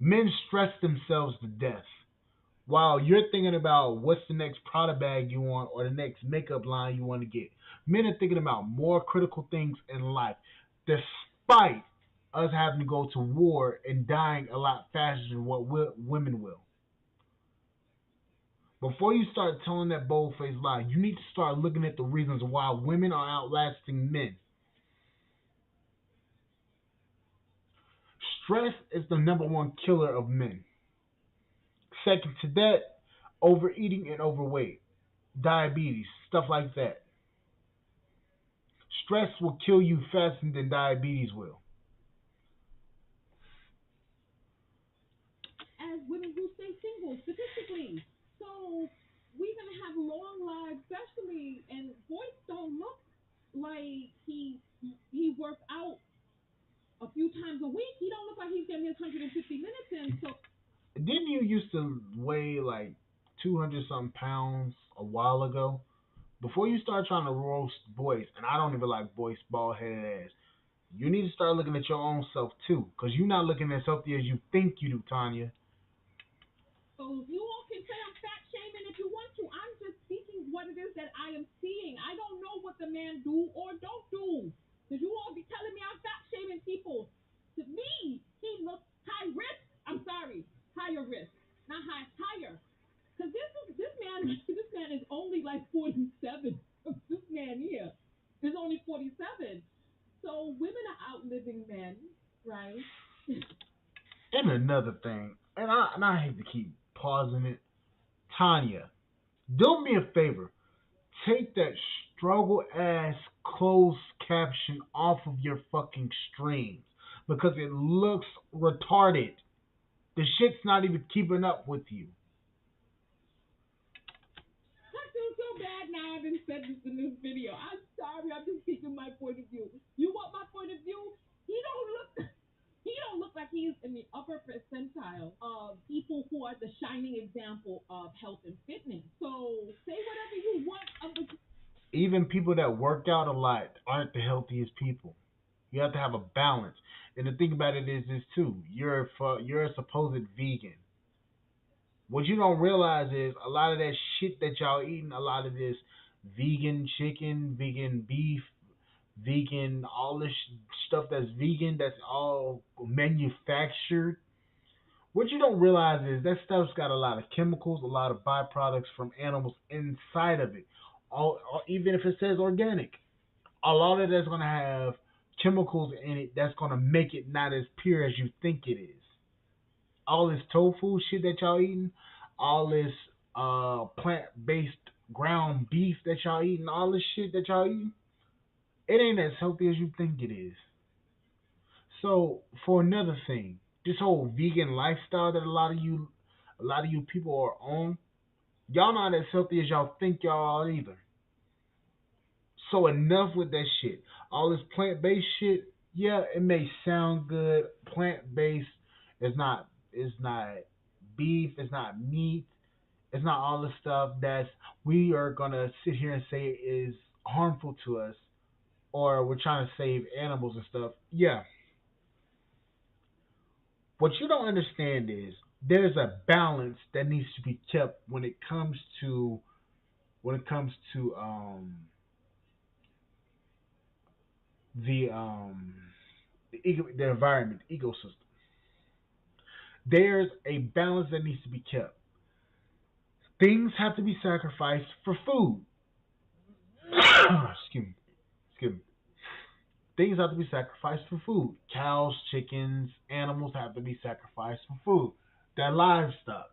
Speaker 1: Men stress themselves to death. While you're thinking about what's the next Prada bag you want or the next makeup line you want to get, men are thinking about more critical things in life, despite us having to go to war and dying a lot faster than what women will. Before you start telling that bold-faced lie, you need to start looking at the reasons why women are outlasting men. Stress is the number one killer of men. Second to that, overeating and overweight, diabetes, stuff like that. Stress will kill you faster than diabetes will.
Speaker 5: As women who stay single, statistically. So we're gonna have long lives, especially. And Boyce don't look like he works out a few times a week. He don't look like he's getting his 150 minutes in. So
Speaker 1: didn't you used to weigh like 200 something pounds a while ago? Before you start trying to roast Boyce, and I don't even like Boyce bald headed ass, you need to start looking at your own self too, because you're not looking as healthy as you think you do, Tanya.
Speaker 5: So you all can say I'm fat shaming if you want to. I'm just speaking what it is that I am seeing. I don't know what the man do or don't do. Because you all be telling me I'm fat shaming people. To me, he looks high risk. I'm sorry, higher risk. Not high, higher. Right.
Speaker 1: And another thing, and I hate to keep pausing it, Tanya, do me a favor. Take that struggle ass closed caption off of your fucking streams because it looks retarded. The shit's not even keeping up with you.
Speaker 5: I feel so bad now. I didn't said this in this video. I'm sorry. I'm just speaking my point of view. You want my point of view? He don't look. He don't look like he's in the upper percentile of people who are the shining example of health and fitness. So say whatever you want of the.
Speaker 1: Even people that work out a lot aren't the healthiest people. You have to have a balance. And the thing about it is this too. You're a supposed vegan. What you don't realize is a lot of that shit that y'all eating, a lot of this vegan chicken, vegan beef, vegan, all this stuff that's vegan, that's all manufactured. What you don't realize is that stuff's got a lot of chemicals, a lot of byproducts from animals inside of it. Even if it says organic, a lot of that's gonna have chemicals in it that's gonna make it not as pure as you think it is. All this tofu shit that y'all eating, all this plant based ground beef that y'all eating, all this shit that y'all eating, it ain't as healthy as you think it is. So for another thing, this whole vegan lifestyle that a lot of you people are on, y'all not as healthy as y'all think y'all are either. So enough with that shit. All this plant based shit, yeah, it may sound good. Plant based is not beef, it's not meat, it's not all the stuff that we are gonna sit here and say is harmful to us or we're trying to save animals and stuff. Yeah. What you don't understand is there's a balance that needs to be kept when it comes to the the environment, the ecosystem. There's a balance that needs to be kept. Things have to be sacrificed for food. excuse me. Excuse me. Things have to be sacrificed for food. Cows, chickens, animals have to be sacrificed for food. They're livestock.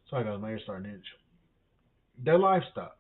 Speaker 1: Sorry guys, my ear's starting to itch. They're livestock.